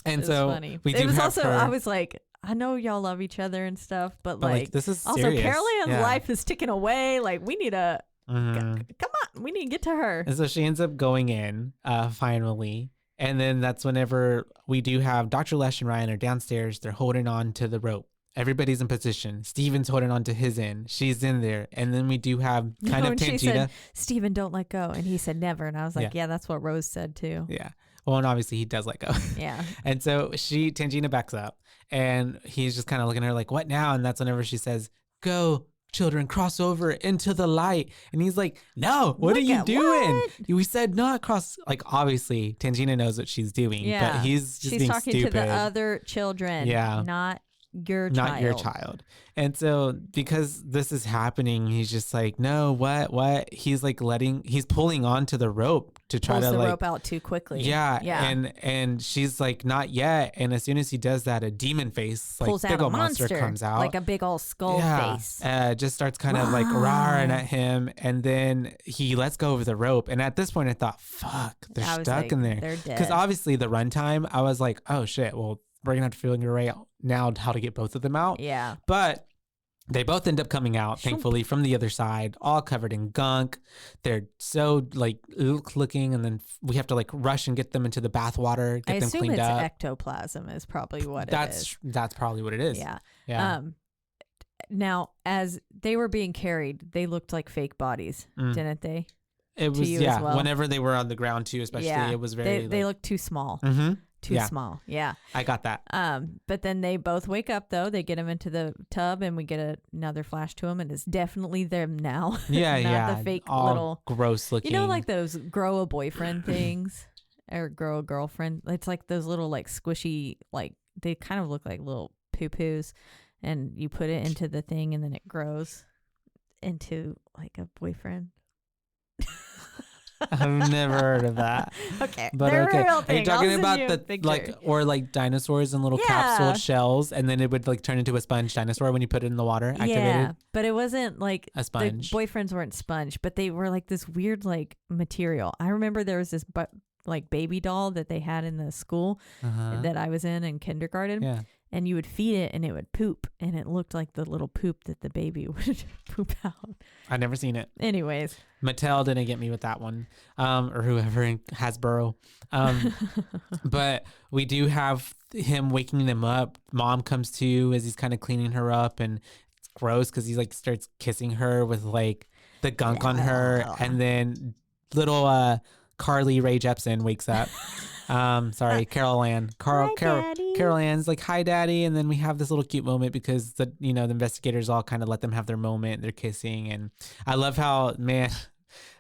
And so funny. we do it was have also, her. I was like, I know y'all love each other and stuff, but like this is also serious. Carol Ann's Yeah. life is ticking away. Like we need to Mhm. come on, we need to get to her. And so she ends up going in finally. And then that's whenever we do have Dr. Lesh and Ryan are downstairs. They're holding on to the rope. Everybody's in position. Steven's holding on to his end. She's in there. And then we do have kind of and she Tangina. said, Steven, don't let go. And he said never. And I was like, yeah, that's what Rose said too. Yeah. Well, and obviously he does let go. Yeah. And so Tangina backs up and he's just kind of looking at her like, what now? And that's whenever she says, go, children, cross over into the light. And he's like, no, what are you doing? We said not cross. Like, obviously Tangina knows what she's doing, Yeah. but he's just She's being talking stupid. to the other children. Yeah. Not your child. Not your child. And so because this is happening, he's just like, no, what? He's like he's pulling onto the rope to try Pulls to the like rope out too quickly. Yeah. Yeah. And she's like, not yet. And as soon as he does that, a demon face, like Pulls big out a old monster comes out. like a big old skull face. Just starts kind of like roaring at him. And then he lets go of the rope. And at this point I thought, fuck, they're I was stuck like, in there. they're dead. Because obviously the runtime, I was like, oh shit, well, we're gonna have to figure out now how to get both of them out. Yeah. But they both end up coming out, thankfully, from the other side, all covered in gunk. They're so like looking, and then we have to like rush and get them into the bathwater, get I them assume cleaned it's up. ectoplasm is probably what it is. That's probably what it is. Yeah. Yeah. Now, as they were being carried, they looked like fake bodies, didn't they? It was you as well? Whenever they were on the ground too, especially, it was very. They looked too small. Mm-hmm. Too small. Yeah. I got that. But then they both wake up though. They get him into the tub, and we get another flash to him, and it's definitely them now. Yeah, Not yeah. the fake all little gross looking. You know, like those grow a boyfriend things, or grow a girlfriend. It's like those little like squishy, like they kind of look like little poo poos, and you put it into the thing, and then it grows into like a boyfriend. I've never heard of that. Okay, but they're okay. a real Are thing. you talking I'll about send you a the picture. like or like dinosaurs in little capsule shells, and then it would like turn into a sponge dinosaur when you put it in the water? Activated? Yeah, but it wasn't like a sponge. The boyfriends weren't sponge, but they were like this weird like material. I remember there was this like baby doll that they had in the school that I was in kindergarten. Yeah. And you would feed it and it would poop, and it looked like the little poop that the baby would poop out. I've never seen it. Anyways. Mattel didn't get me with that one, or whoever in Hasbro. But we do have him waking them up. Mom comes to as he's kind of cleaning her up, and it's gross because he like starts kissing her with like the gunk on her, and then little Carly Rae Jepsen wakes up. Sorry, Carol Ann. Carol. Carol Ann's like, hi, daddy. And then we have this little cute moment because the investigators all kind of let them have their moment. They're kissing. And I love how, man,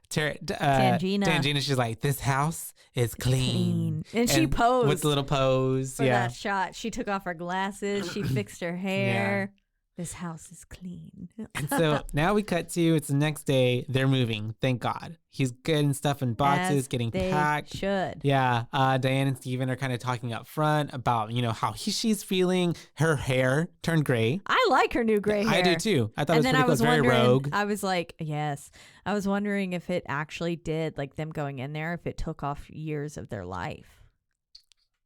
Tangina, she's like, this house is clean. And she posed. With the little pose. For that shot. She took off her glasses. She fixed her hair. This house is clean. And so now we cut to, it's the next day. They're moving. Thank God. He's getting stuff in boxes, getting packed. Should. Yeah. Diane and Steven are kind of talking up front about, how she's feeling. Her hair turned gray. I like her new gray hair. I do too. I thought it was pretty cool. Very rogue. I was like, yes. I was wondering if it actually did, like them going in there, if it took off years of their life.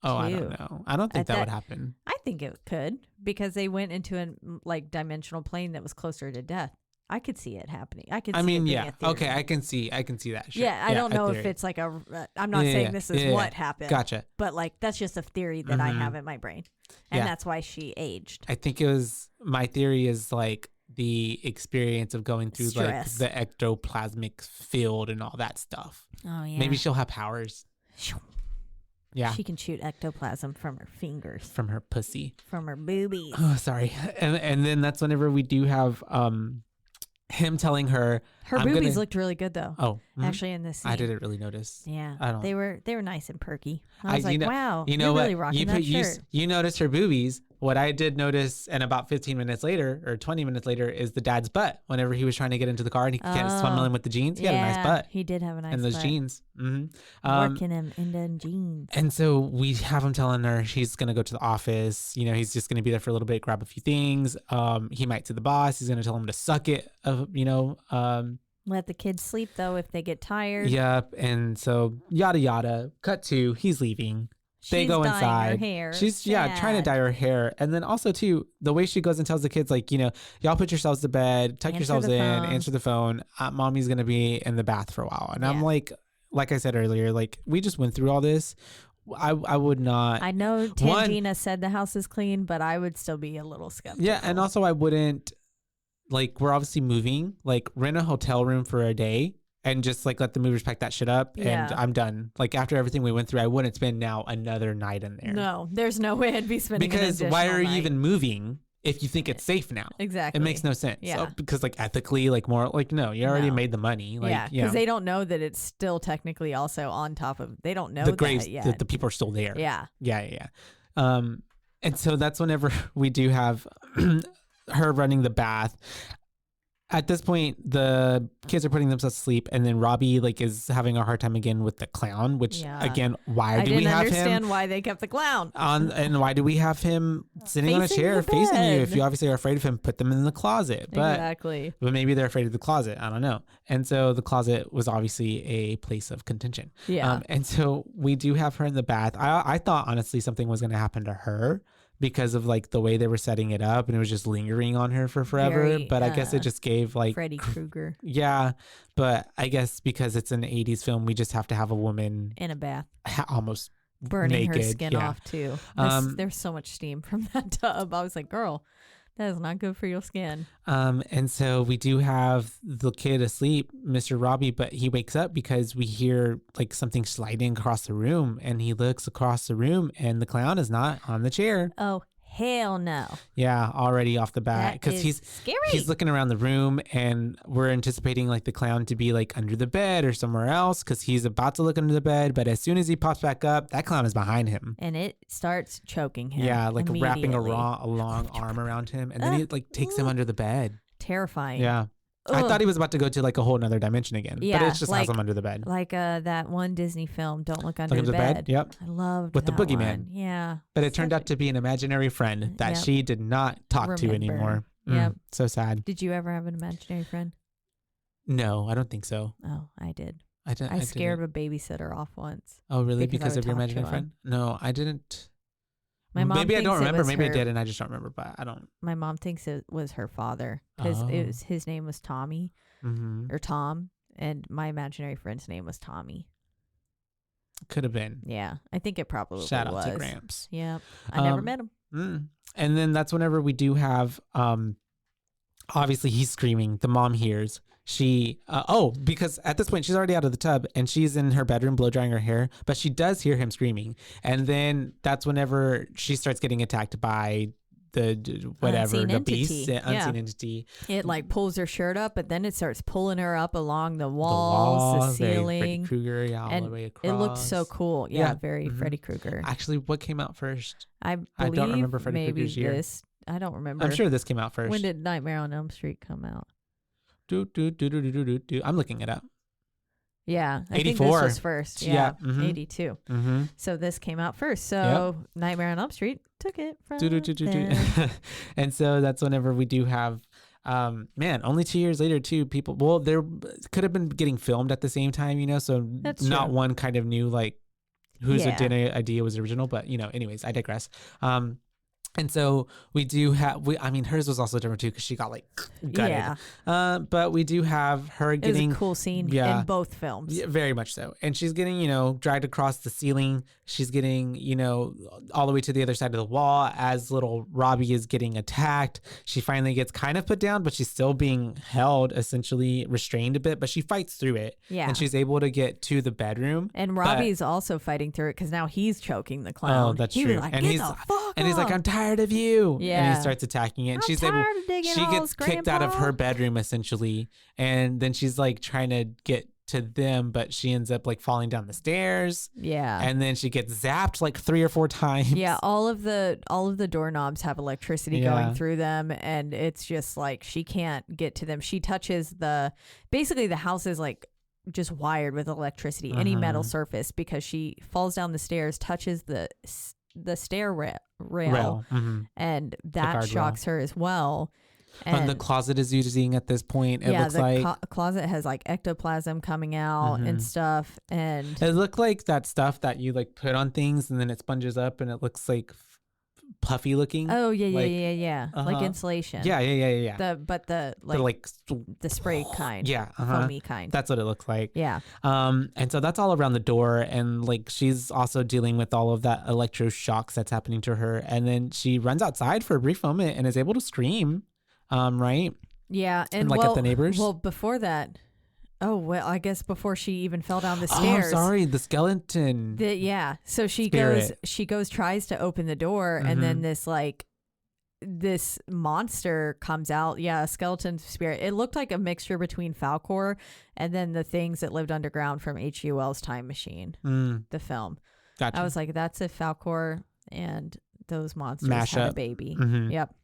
Oh, I don't know. I don't think that would happen. I think it could because they went into a dimensional plane that was closer to death. I could see it happening. I could. Okay, I can see that. Sure. Yeah, I don't know if it's like I'm not saying this is what happened. Gotcha. But like that's just a theory that I have in my brain, and that's why she aged. I think it was my theory is like the experience of going through Stress. like the ectoplasmic field and all that stuff. Oh yeah. Maybe she'll have powers. Yeah. She can shoot ectoplasm from her fingers. From her pussy. From her boobies. Oh, sorry. And then that's whenever we do have him telling her. Her boobies looked really good though. Oh. Actually in this scene. I didn't really notice. Yeah. They were nice and perky. I was like, wow. You know you're what? really rocking that shirt. You noticed her boobies. What I did notice, and about 15 minutes later or 20 minutes later, is the dad's butt. Whenever he was trying to get into the car and he can't swim in with the jeans, he had a nice butt. He did have a nice butt. And those jeans. Mm-hmm. Working him in them jeans. And so we have him telling her she's going to go to the office. He's just going to be there for a little bit, grab a few things. He might to the boss. He's going to tell him to suck it, let the kids sleep though if they get tired. Yep. And so yada yada. Cut to, he's leaving. They go dyeing inside. Her hair. She's Sad. trying to dye her hair. And then also too, the way she goes and tells the kids like, y'all put yourselves to bed, tuck yourselves in, answer the phone. Mommy's going to be in the bath for a while. And I'm like I said earlier, like we just went through all this. I would not. I know Tangina said the house is clean, but I would still be a little skeptical. Yeah. And also I wouldn't, like, we're obviously moving, like rent a hotel room for a day and just like let the movers pack that shit up and I'm done. Like after everything we went through, I wouldn't spend now another night in there. No, there's no way I'd be spending because an why are night. you even moving if you think it's safe now? Exactly. It makes no sense. Yeah. So, because like ethically, like more like, no, you already made the money. Like, because they don't know that it's still technically also on top of, they don't know the that graves, yet. the people are still there. Yeah. Yeah. And so that's whenever we do have her running the bath. At this point, the kids are putting themselves to sleep, and then Robbie like is having a hard time again with the clown. Which again, why do we have him? I didn't understand why they kept the clown on, and why do we have him sitting on a chair facing you? If you obviously are afraid of him, put them in the closet. Exactly. But maybe they're afraid of the closet. I don't know. And so the closet was obviously a place of contention. Yeah. And so we do have her in the bath. I thought honestly something was going to happen to her, because of like the way they were setting it up, and it was just lingering on her for forever. But I guess it just gave like Freddy Krueger. Yeah. But I guess because it's an 80s film, we just have to have a woman in a bath almost burning naked. her skin off too. There's so much steam from that tub. I was like, girl, that is not good for your skin. And so we do have the kid asleep, Mr. Robbie, but he wakes up because we hear like something sliding across the room, and he looks across the room and the clown is not on the chair. Oh, hell no. Yeah, already off the bat, because he's scary. He's looking around the room, and we're anticipating like the clown to be like under the bed or somewhere else, because he's about to look under the bed. But as soon as he pops back up, that clown is behind him, and it starts choking him. Yeah, like wrapping a long arm around him, and then he like takes him under the bed. Terrifying. Yeah. I thought he was about to go to like a whole nother dimension again, but it just has him under the bed. Like that one Disney film, Don't Look Under the Bed. Yep. I loved with that the boogeyman. one. Yeah. But it turned out to be an imaginary friend that she did not talk to anymore. Yep. So sad. Did you ever have an imaginary friend? No, I don't think so. Oh, I did. I scared a babysitter off once. Oh, really? Because of your imaginary friend? No, I didn't. My mom Maybe I don't remember. Maybe I did, and I just don't remember. But I don't. My mom thinks it was her father because his name was Tommy or Tom, and my imaginary friend's name was Tommy. Could have been. Yeah, I think it probably was. Shout out to Gramps. Yeah, I never met him. And then that's whenever we do have. Obviously, he's screaming. The mom hears. she because at this point she's already out of the tub and she's in her bedroom blow drying her hair, but she does hear him screaming, and then that's whenever she starts getting attacked by the whatever Unseen the entity. beast, unseen entity. It like pulls her shirt up, but then it starts pulling her up along the walls, the very ceiling. Freddy Krueger, yeah, all and the way across. it looked so cool. Yeah, Yeah. very Mhm. Freddy Krueger. Actually, what came out first? I don't believe remember Freddy maybe Krueger's year. this. I don't remember. I'm sure this came out first. When did Nightmare on Elm Street come out? I'm looking it up. Yeah, I think 84. this was first. Yeah, mhm. 82. Mm-hmm. So this came out first. So Nightmare on Elm Street took it from them. And so that's whenever we do have, only 2 years later too, people, well, there could have been getting filmed at the same time, so That's not true. one kind of knew like whose Yeah. idea was original, but anyways, I digress. And so we do have, hers was also different too because she got like gutted. Yeah. But we do have her It was getting a cool scene yeah. in both films. Yeah, very much so. And she's getting, dragged across the ceiling. She's getting, all the way to the other side of the wall as little Robbie is getting attacked. She finally gets kind of put down, but she's still being held, essentially restrained a bit, but she fights through it. Yeah. And she's able to get to the bedroom. And Robbie's also fighting through it because now he's choking the clown. Oh, that's he true. Was like, and "Get he's the fuck and he's like, up." I'm tired of you. Yeah. And he starts attacking it. And I'm she's tired able of digging she holes, gets kicked out of Grandpa. her bedroom essentially. And then she's like trying to get to them, but she ends up like falling down the stairs. Yeah. And then she gets zapped like 3 or 4 times. Yeah, all of the doorknobs have electricity Yeah. going through them, and it's just like she can't get to them. She touches basically the house is like just wired with electricity, any metal surface, because she falls down the stairs, touches the stair rail. Mhm. And that guardrail. shocks her as well. And the closet is using at this point. It looks the like closet has like ectoplasm coming out and stuff, and it looked like that stuff that you like put on things and then it sponges up and it looks like puffy looking. oh yeah, like, like uh-huh. insulation. Yeah. The spray kind. Yeah, foamy kind. That's what it looks like. Yeah. And so that's all around the door, and like she's also dealing with all of that electroshocks that's happening to her, and then she runs outside for a brief moment and is able to scream. Right? Yeah, and like at the neighbors? Well, before that, I guess before she even fell down the stairs. Oh, sorry, the skeleton. So she Spirit. tries to open the door, and then this monster comes out. Yeah, a skeleton spirit. It looked like a mixture between Falcor and then the things that lived underground from H.G. Wells' Time Machine, the film. Gotcha. I was like, that's if Falcor and those monsters Mash had up. a baby. Mhm. Yep.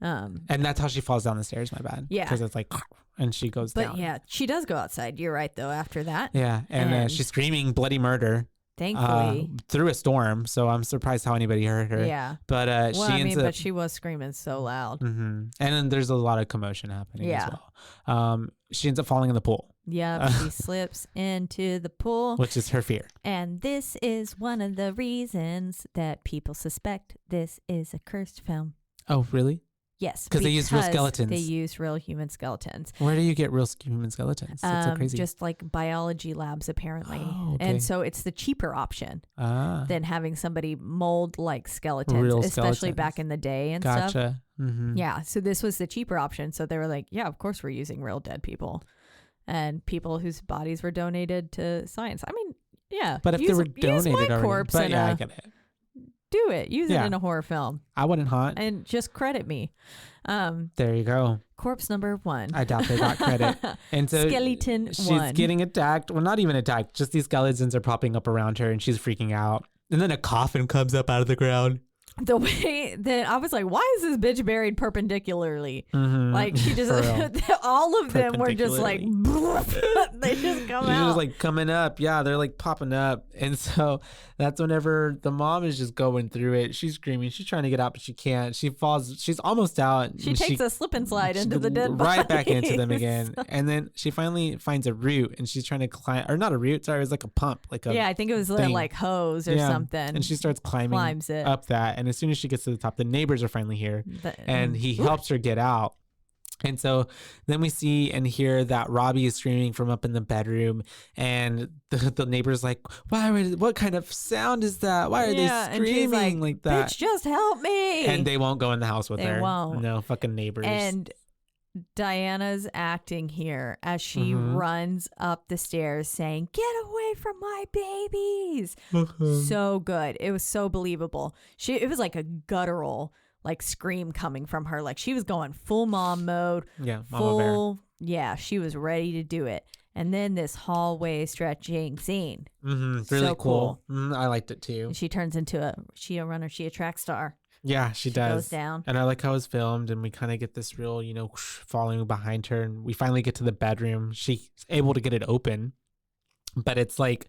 And that's how she falls down the stairs. My bad. Yeah. Because it's like, and she goes But down. yeah, she does go outside. You're right, though, after that. Yeah, and And- she's screaming bloody murder. Thankfully. Through a storm, so I'm surprised how anybody heard her. Yeah. But Well, she ends up. but she was screaming so loud. And then there's a lot of commotion happening Yeah. as well. She ends up falling in the pool, Yep, she slips into the pool. which is her fear. And this is one of the reasons that people suspect this is a cursed film. Oh, really? Yes, 'Cause they use real skeletons. They use real human skeletons. Where do you get real human skeletons? That's so crazy. Just like biology labs, apparently. Oh, okay. And so it's the cheaper option than having somebody mold like skeletons, Real especially skeletons. back in the day and stuff. Gotcha. Mm-hmm. Yeah, so this was the cheaper option. So they were like, yeah, of course we're using real dead people and people whose bodies were donated to science. I mean, yeah. But if they use- were use donated my already, corpse but in yeah, I a- get it. do it. Use Yeah. it in a horror film I wouldn't haunt. and just credit me. There you go. Corpse number 1. I doubt they got credit. And so Skeleton she's 1. getting attacked. Well, not even attacked. Just these skeletons are popping up around her and she's freaking out. And then a coffin comes up out of the ground. The way that I was like, why is this bitch buried perpendicularly? Mhm. Like she just, For real. all of them were just like, they just come She's out. just like coming up. Yeah, they're like popping up. And so that's whenever the mom is just going through it. She's screaming. She's trying to get out, but she can't. She falls. She's almost out. She takes a slip and slide into the dead right back into them bodies. again. And then she finally finds a root and she's trying to climb, or not a root, sorry, it was like a pump. Like a Yeah, I think it was thing. like hose or Yeah. something. And she starts climbing Climbs it. up that. And as soon as she gets to the top, the neighbors are finally here and he Ooh. helps her get out. And so then we see and hear that Robbie is screaming from up in the bedroom, and the neighbor's like, what kind of sound is that? Why are they and she's screaming like that? Bitch, just help me. And they won't go in the house with They her. won't. No, fucking neighbors. And Diana's acting here as she runs up the stairs saying, "Get away from my babies." So good. It was so believable. It was like a guttural like scream coming from her. Like she was going full mom mode. Yeah, Mama Bear. Yeah, she was ready to do it. And then this hallway stretching scene. Really so cool. I liked it too. And she turns into a runner. She a track star. Yeah, she does. Goes down. And I like how it's filmed, and we kind of get this real, following behind her, and we finally get to the bedroom. She's able to get it open, but it's like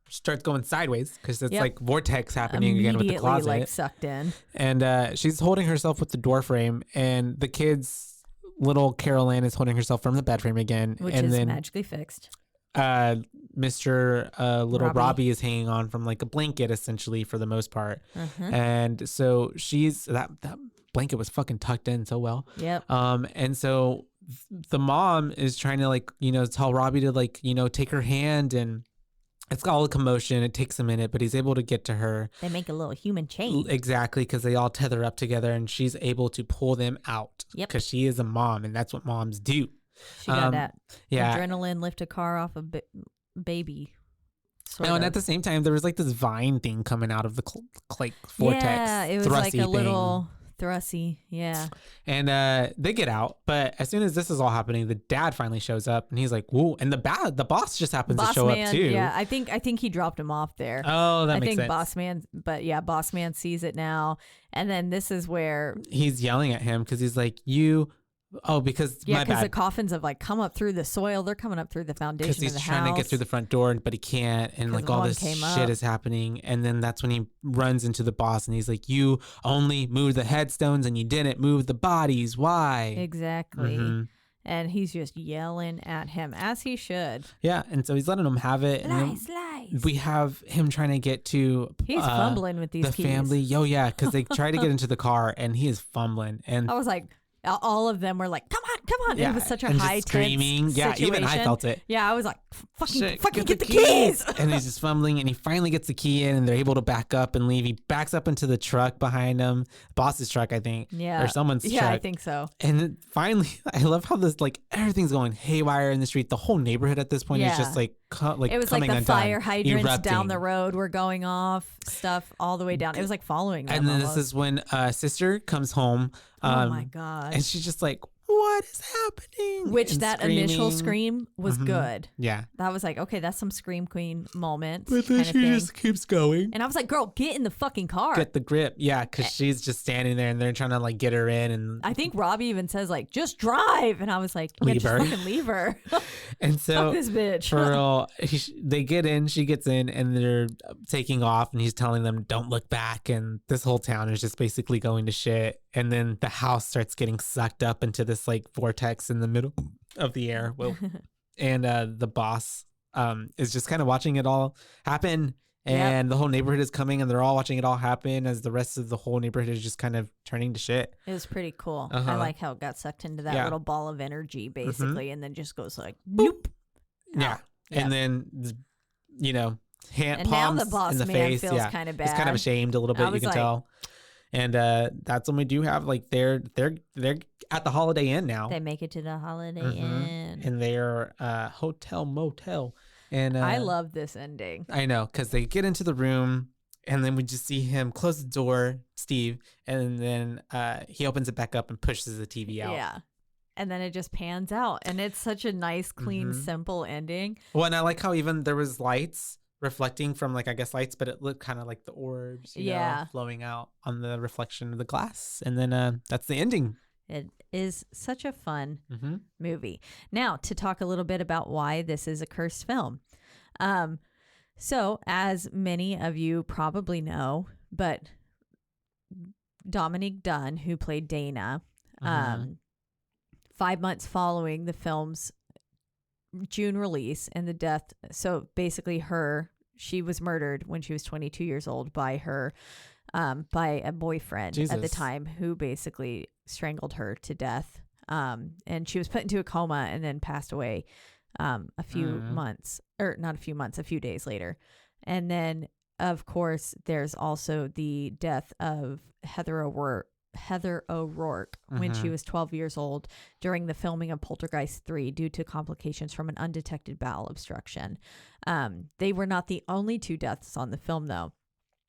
starts going sideways because it's like vortex happening again with the closet. Like sucked in. And she's holding herself with the door frame, and the kids. Little Carol Ann is holding herself from the bed frame again. Which and is then, magically fixed. Mr. Little Robbie is hanging on from like a blanket essentially for the most part. And so that blanket was fucking tucked in so well. Yep. And so the mom is trying to like, tell Robbie to like, take her hand, and it's all a commotion. It takes a minute, but he's able to get to her. They make a little human chain. Exactly, because they all tether up together, and she's able to pull them out. Yep. Because she is a mom, and that's what moms do. She got that yeah. adrenaline, lift a car off a baby. And at the same time, there was like this vine thing coming out of the vortex. Yeah, it was like a thing. little thrusty. Yeah. And they get out, but as soon as this is all happening, the dad finally shows up, and he's like, "Whoa!" And the boss just happens to show up too. Yeah, I think he dropped him off there. Oh, that makes sense. Boss man sees it now, and then this is where he's yelling at him because he's like, because the coffins have like come up through the soil. They're coming up through the foundation of the house. Because he's trying to get through the front door, but he can't, and like all this shit is happening. And then that's when he runs into the boss, and he's like, "You only moved the headstones, and you didn't move the bodies. Why?" Exactly. And he's just yelling at him, as he should. Yeah, and so he's letting him have it. Lies. We have him trying to get to He's fumbling with these the keys. family. Oh yeah, because they try to get into the car, and he is fumbling. And I was like, all of them were like, come on. Yeah, It was such a and high just screaming. tense Yeah, situation. even I felt it. Yeah, I was like, fucking get the keys. And he's just fumbling, and he finally gets the key in, and they're able to back up and leave. He backs up into the truck behind him, boss's truck, I think. Yeah. Or someone's truck. Yeah, I think so. And then finally, I love how this, like, everything's going haywire in the street. The whole neighborhood at this point is just like it was like the undone, fire hydrants erupting. down the road were going off, stuff all the way down. It was like following them. And then almost. this is when sister comes home. Oh my God. And she's just like, what is happening? Which and that screaming. initial scream was good. Yeah. That was like, okay, that's some Scream Queen moment. But then she just keeps going. And I was like, girl, get in the fucking car. Get the grip. Yeah, because she's just standing there, and they're trying to like get her in. And I think Robbie even says like, just drive. And I was like, yeah, leave just her. fucking leave her. And so fuck this bitch. for real, they get in, she gets in, and they're taking off, and he's telling them, don't look back. And this whole town is just basically going to shit. And then the house starts getting sucked up into this like vortex in the middle of the air. Well, and the boss is just kind of watching it all happen. And the whole neighborhood is coming, and they're all watching it all happen as the rest of the whole neighborhood is just kind of turning to shit. It was pretty cool. I like how it got sucked into that little ball of energy, basically, and then just goes like, boop. Yeah. And then, And palms now the boss in the man face. feels kind of bad. He's kind of ashamed a little bit, you can tell. And that's when we do have like they're at the Holiday Inn now. They make it to the Holiday Inn, and they're hotel motel. And I love this ending. I know, because they get into the room, and then we just see him close the door, Steve, and then he opens it back up and pushes the TV out. Yeah. And then it just pans out, and it's such a nice, clean, simple ending. Well, and I like how even there was lights reflecting from like, I guess lights, but it looked kind of like the orbs, you know, flowing out on the reflection of the glass. And then that's the ending. It is such a fun movie. Now, to talk a little bit about why this is a cursed film. So, as many of you probably know, but Dominique Dunn, who played Dana, 5 months following the film's June release and the death, so basically she was murdered when she was 22 years old by her by a boyfriend at the time, who basically strangled her to death, and she was put into a coma and then passed away a few days later. And then of course there's also the death of Heather Heather O'Rourke when she was 12 years old during the filming of Poltergeist 3 due to complications from an undetected bowel obstruction. They were not the only 2 deaths on the film, though.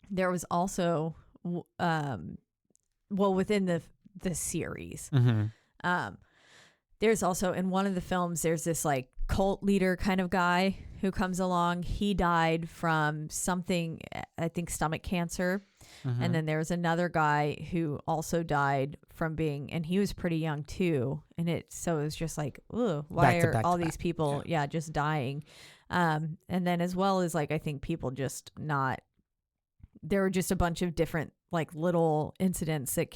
There was also, within the series, there's also in one of the films, there's this like cult leader kind of guy who comes along. He died from something, I think stomach cancer. And then there was another guy who also died from and he was pretty young too. And it was just like, ooh, why are all these people, just dying? And then as well as like, I think people just there were just a bunch of different like little incidents that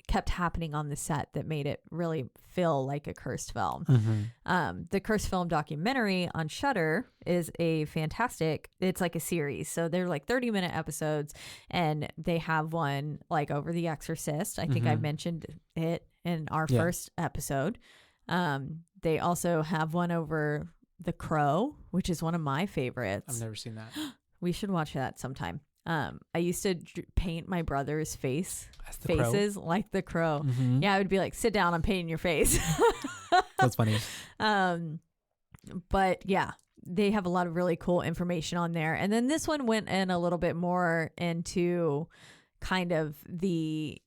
kept happening on the set that made it really feel like a cursed film. The cursed film documentary on Shudder is it's like a series. So they're like 30-minute episodes, and they have one like over The Exorcist. I think I mentioned it in our first episode. They also have one over The Crow, which is one of my favorites. I've never seen that. We should watch that sometime. I used to paint my brother's faces like the Crow. Yeah, I would be like, sit down, I'm painting your face. That's funny. But yeah, they have a lot of really cool information on there. And then this one went in a little bit more into kind of the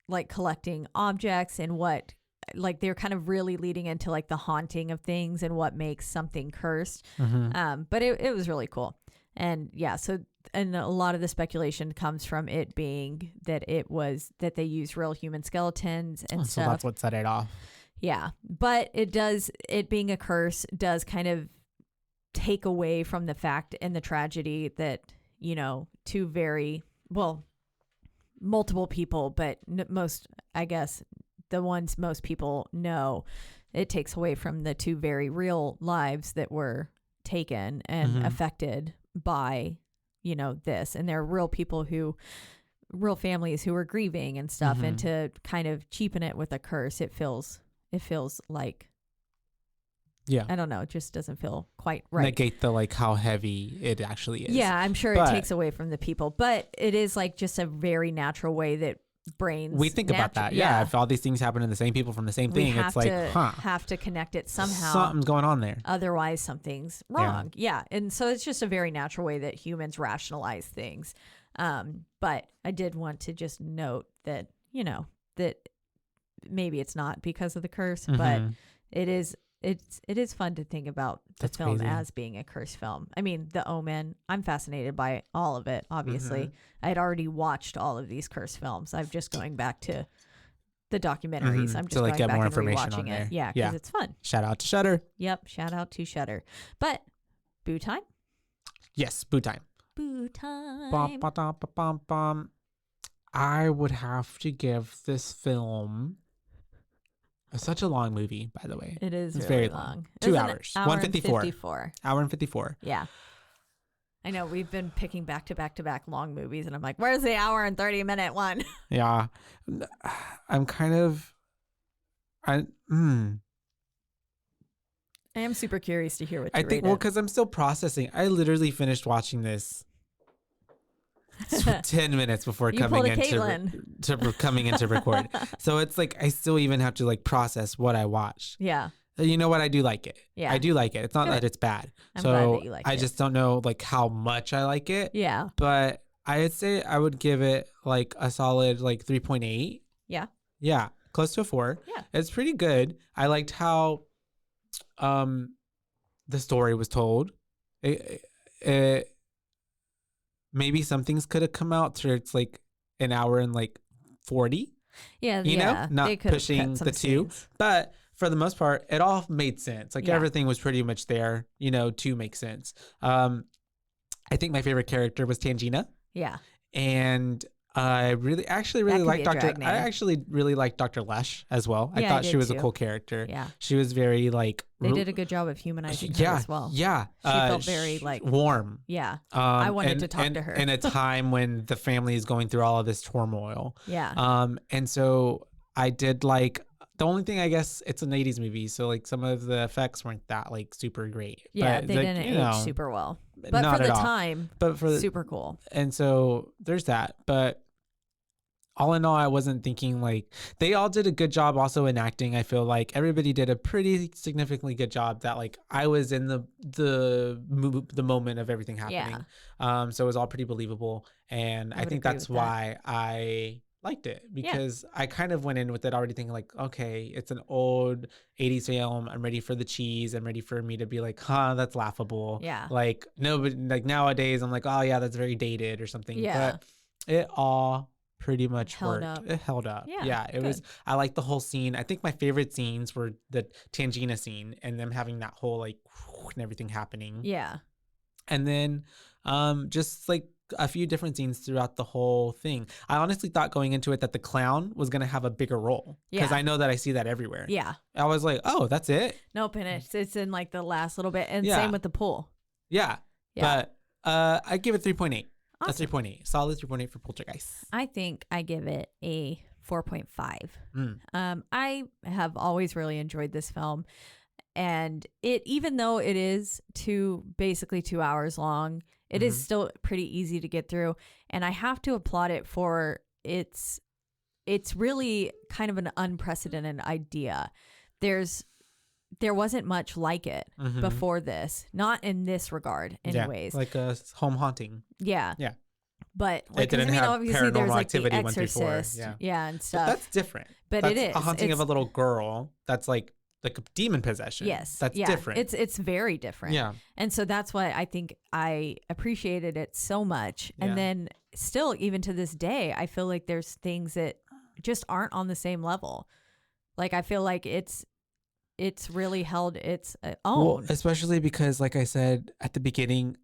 like collecting objects and what like they're kind of really leading into like the haunting of things and what makes something cursed. But it was really cool. And yeah, and a lot of the speculation comes from it being that that they use real human skeletons and stuff. So that's what set it off. Yeah. But it being a curse does kind of take away from the fact and the tragedy that, multiple people, but I guess the ones most people know, it takes away from the 2 very real lives that were taken and affected by this, and there are real families who are grieving and stuff, and to kind of cheapen it with a curse, it feels like, I don't know, it just doesn't feel quite right. Negate the like how heavy it actually is. Yeah, I'm sure it takes away from the people, but it is like just a very natural way that brains we think about that. Yeah, if all these things happen to the same people from the same thing, it's like, have to connect it somehow. Something's going on there. Otherwise, something's wrong. Yeah, and so it's just a very natural way that humans rationalize things. But I did want to just note that that maybe it's not because of the curse, but it is. It is fun to think about the film as being a cursed film. I mean, The Omen, I'm fascinated by all of it, obviously. I had already watched all of these cursed films. I'm just going back to the documentaries. I'm just to like going get back more and information rewatching on there. it. Yeah, because it's fun. Shout out to Shudder. Yep, shout out to Shudder. But boo time? Yes, boo time. Boo time. Bum, ba, da, ba, bum, bum. I would have to give this film... It's such a long movie, by the way. It is It's really very long. 2 hours. Hour 154. Hour and 54. Yeah. I know we've been picking back to back to back long movies, and I'm like, where's the hour and 30-minute one? Yeah. I'm kind of... I am super curious to hear what you rate it. Because I'm still processing. I literally finished watching this 10 minutes before coming into record. So it's like I still even have to like process what I watched. Yeah. You know what? I do like it. Yeah. I do like it. It's not that it's bad. I'm glad that you like I it. just don't know like how much I like it. Yeah. But I'd say I would give it like a solid like 3.8. Yeah. Yeah. Close to a 4. Yeah. It's pretty good. I liked how the story was told. Maybe some things could have come out to it's like an hour and like 40. Yeah, you know, not pushing the 2. Scenes. But for the most part, it all made sense. Like everything was pretty much there, to make sense. I think my favorite character was Tangina. Yeah. And I actually really liked Dr. Lesh as well. I thought she was a cool character. Yeah. She was very like... They did a good job of humanizing her as well. Yeah. She felt very like... warm. Yeah. I wanted to talk to her. In a time when the family is going through all of this turmoil. Yeah. And so I did like... The only thing, I guess, it's an 80s movie, so like some of the effects weren't that like super great. Yeah, but, they didn't age super well. But for the time, super cool. And so there's that. But all in all, I wasn't thinking like they all did a good job also in acting. I feel like everybody did a pretty significantly good job that like I was in the moment of everything happening. So it was all pretty believable. And I think that's why I liked it, because I kind of went in with it already thinking like, okay, it's an old 80s film. I'm ready for the cheese. I'm ready for me to be like, huh, that's laughable. Yeah. Like nobody, like nowadays I'm like, oh yeah, that's very dated or something. Yeah. But it all pretty much Held worked. up. It held up. Yeah, It was, I like the whole scene. I think my favorite scenes were the Tangina scene and them having that whole like and everything happening. Yeah. And then just like a few different scenes throughout the whole thing. I honestly thought going into it that the clown was going to have a bigger role, because I know that I see that everywhere. Yeah. I was like, oh, that's it? Nope, and it's in like the last little bit, and Yeah. same with the pool. Yeah. But I give it 3.8. Awesome. A 3.8. Solid 3.8 for Poltergeist. I think I give it a 4.5. I have always really enjoyed this film, and it, even though it is basically 2 hours long, it is still pretty easy to get through, and I have to applaud it for it's really kind of an unprecedented idea. There wasn't much like it before this, not in this regard anyways. Yeah, like a home haunting. Yeah. Yeah. But like, It didn't have obviously there's Paranormal like the Activity 1 through 4. Exorcist, and stuff. But that's different. But that's it is a haunting of a little girl that's like a demon possession. Yes. That's different. It's very different. Yeah. And so that's why I think I appreciated it so much. And then still, even to this day, I feel like there's things that just aren't on the same level. Like, I feel like it's really held its own. Well, especially because, like I said at the beginning,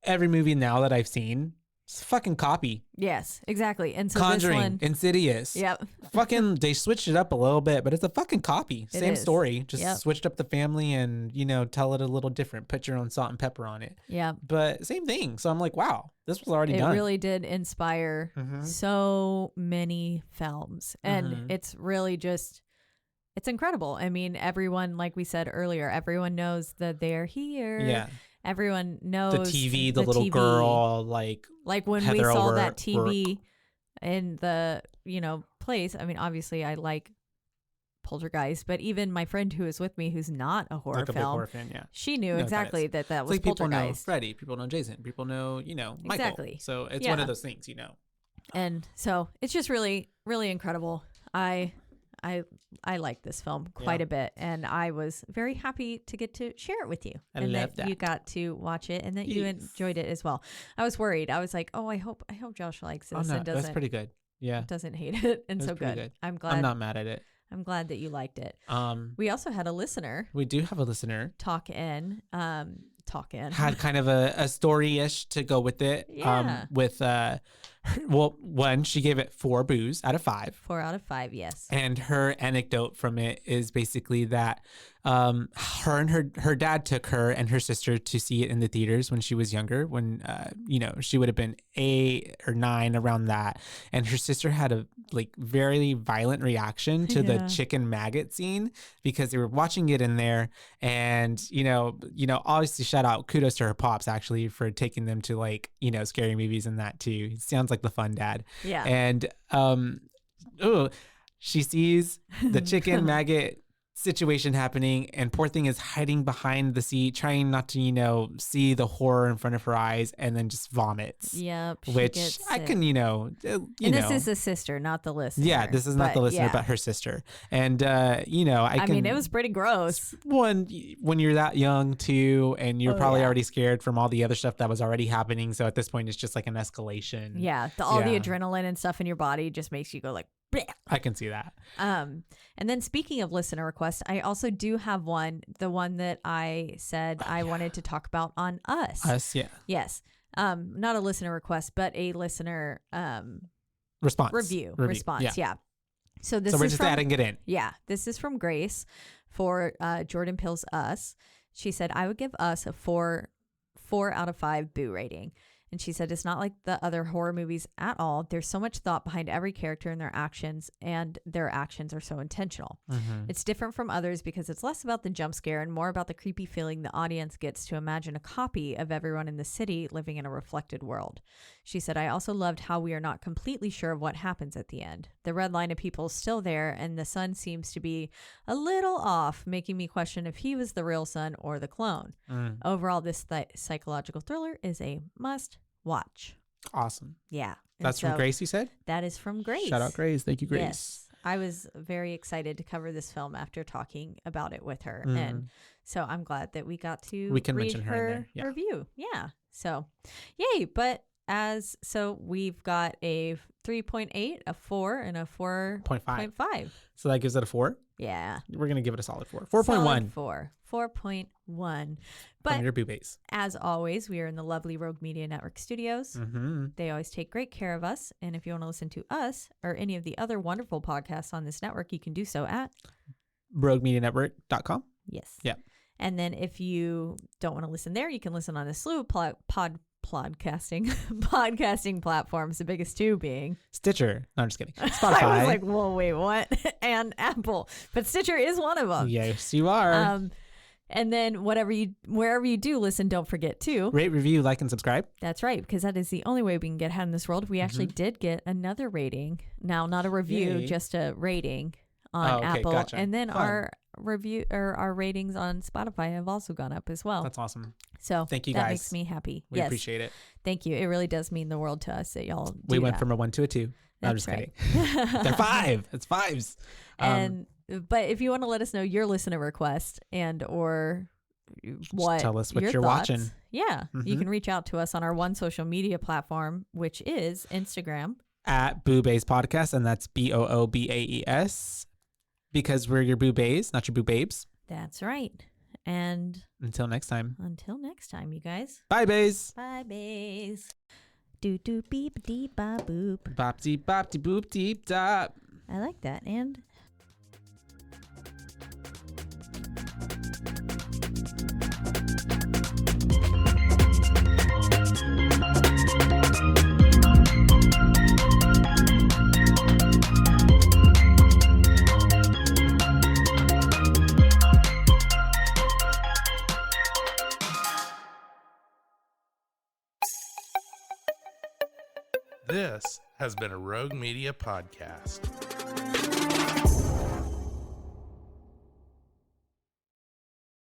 every movie now that I've seen, it's a fucking copy. Yes, exactly. And so Conjuring, this one, Insidious. Yep. Fucking, they switched it up a little bit, but it's a fucking copy. It Same is. story, just Yep. switched up the family and, tell it a little different. Put your own salt and pepper on it. Yeah. But same thing. So I'm like, wow, this was already it done. really did inspire so many films. And it's really just, it's incredible. I mean, everyone, like we said earlier, everyone knows that they're here. Yeah. Everyone knows The TV, the little TV. girl, like when we Heather saw over that TV work. in the, place. I mean, obviously I like Poltergeist, but even my friend who was with me, who's not a horror Like a big film, horror fan, yeah. she knew No, exactly that it's was like people know Poltergeist. Freddy, people know Jason, people know, Michael. Exactly. So it's Yeah. one of those things, And so it's just really, really incredible. I like this film quite a bit, and I was very happy to get to share it with you, and love that you got to watch it, and that you enjoyed it as well. I was worried. I was like, oh, I hope Josh likes this and that's pretty good. Yeah, doesn't hate it, and That's so pretty good. I'm glad. I'm not mad at it. I'm glad that you liked it. We also had a listener We do have a listener. talk in. Had kind of a story-ish to go with it. Yeah. One, she gave it 4 boos out of 5. 4 out of 5, yes. And her anecdote from it is basically that her and her dad took her and her sister to see it in the theaters when she was younger, when she would have been 8 or 9, around that. And her sister had a very violent reaction to the chicken maggot scene, because they were watching it in there, and obviously shout out, kudos to her pops actually for taking them to scary movies and that too. He sounds like the fun dad. Yeah. And she sees the chicken maggot situation happening, and poor thing is hiding behind the seat, trying not to see the horror in front of her eyes, and then just vomits. Yep. she Which gets I sick. can And this is the sister, not the listener. yeah, this is not the listener, yeah. but her sister. And I mean, it was pretty gross. when you're that young too, and you're probably already scared from all the other stuff that was already happening. So at this point, it's just like an escalation. Yeah, all the adrenaline and stuff in your body just makes you go like, bleh. I can see that. And then speaking of listener requests, I also do have one, the one that I said I wanted to talk about on Us. Us, yeah. Yes. Not a listener request, but a listener Response. review. Response, yeah. So we're just adding it in. Yeah. This is from Grace for Jordan Peele's Us. She said, I would give Us a 4 out of 5 boo rating. And she said, it's not like the other horror movies at all. There's so much thought behind every character and their actions are so intentional. It's different from others because it's less about the jump scare and more about the creepy feeling the audience gets to imagine a copy of everyone in the city living in a reflected world. She said, I also loved how we are not completely sure of what happens at the end. The red line of people is still there, and the son seems to be a little off, making me question if he was the real son or the clone. Overall, this psychological thriller is a must watch. Awesome. Yeah. That's from Grace, you said? That is from Grace. Shout out Grace. Thank you, Grace. Yes. I was very excited to cover this film after talking about it with her. And so I'm glad that we got to we can read mention her in there. review. Yeah. So, yay. But we've got a 3.8, a 4, and a 4.5. So that gives it a 4? Yeah. We're going to give it a solid 4. 4.1. 4.1. But your boo base. As always, we are in the lovely Rogue Media Network studios. They always take great care of us. And if you want to listen to us or any of the other wonderful podcasts on this network, you can do so at roguemedianetwork.com. Yes. Yeah. And then if you don't want to listen there, you can listen on a slew of podcasting platforms, the biggest two being Stitcher. No, I'm just kidding. Spotify. I was like, whoa, wait, what? And Apple. But Stitcher is one of them. Yes, you are. And then wherever you do listen, don't forget to rate, review, like, and subscribe. That's right, because that is the only way we can get ahead in this world. We actually did get another rating. Now, not a review, just a rating on Apple. Gotcha. And then our review or our ratings on Spotify have also gone up as well. That's awesome. So thank you, that guys. makes me happy. We appreciate it. Thank you. It really does mean the world to us that y'all do We went that. from a 1 to a 2. No, I'm just right. kidding. They're 5. It's 5s. But if you want to let us know your listener request and or what, tell us what your you're thoughts, watching. Yeah, you can reach out to us on our one social media platform, which is Instagram at Boobays Podcast, and that's BOOBAES, because we're your boobays, not your boobabes. That's right. And until next time, you guys. Bye, bays. Bye, bays. Do do beep dee ba boop. Bop dee bop dee boop deep dop. I like that. And this has been a Rogue Media podcast.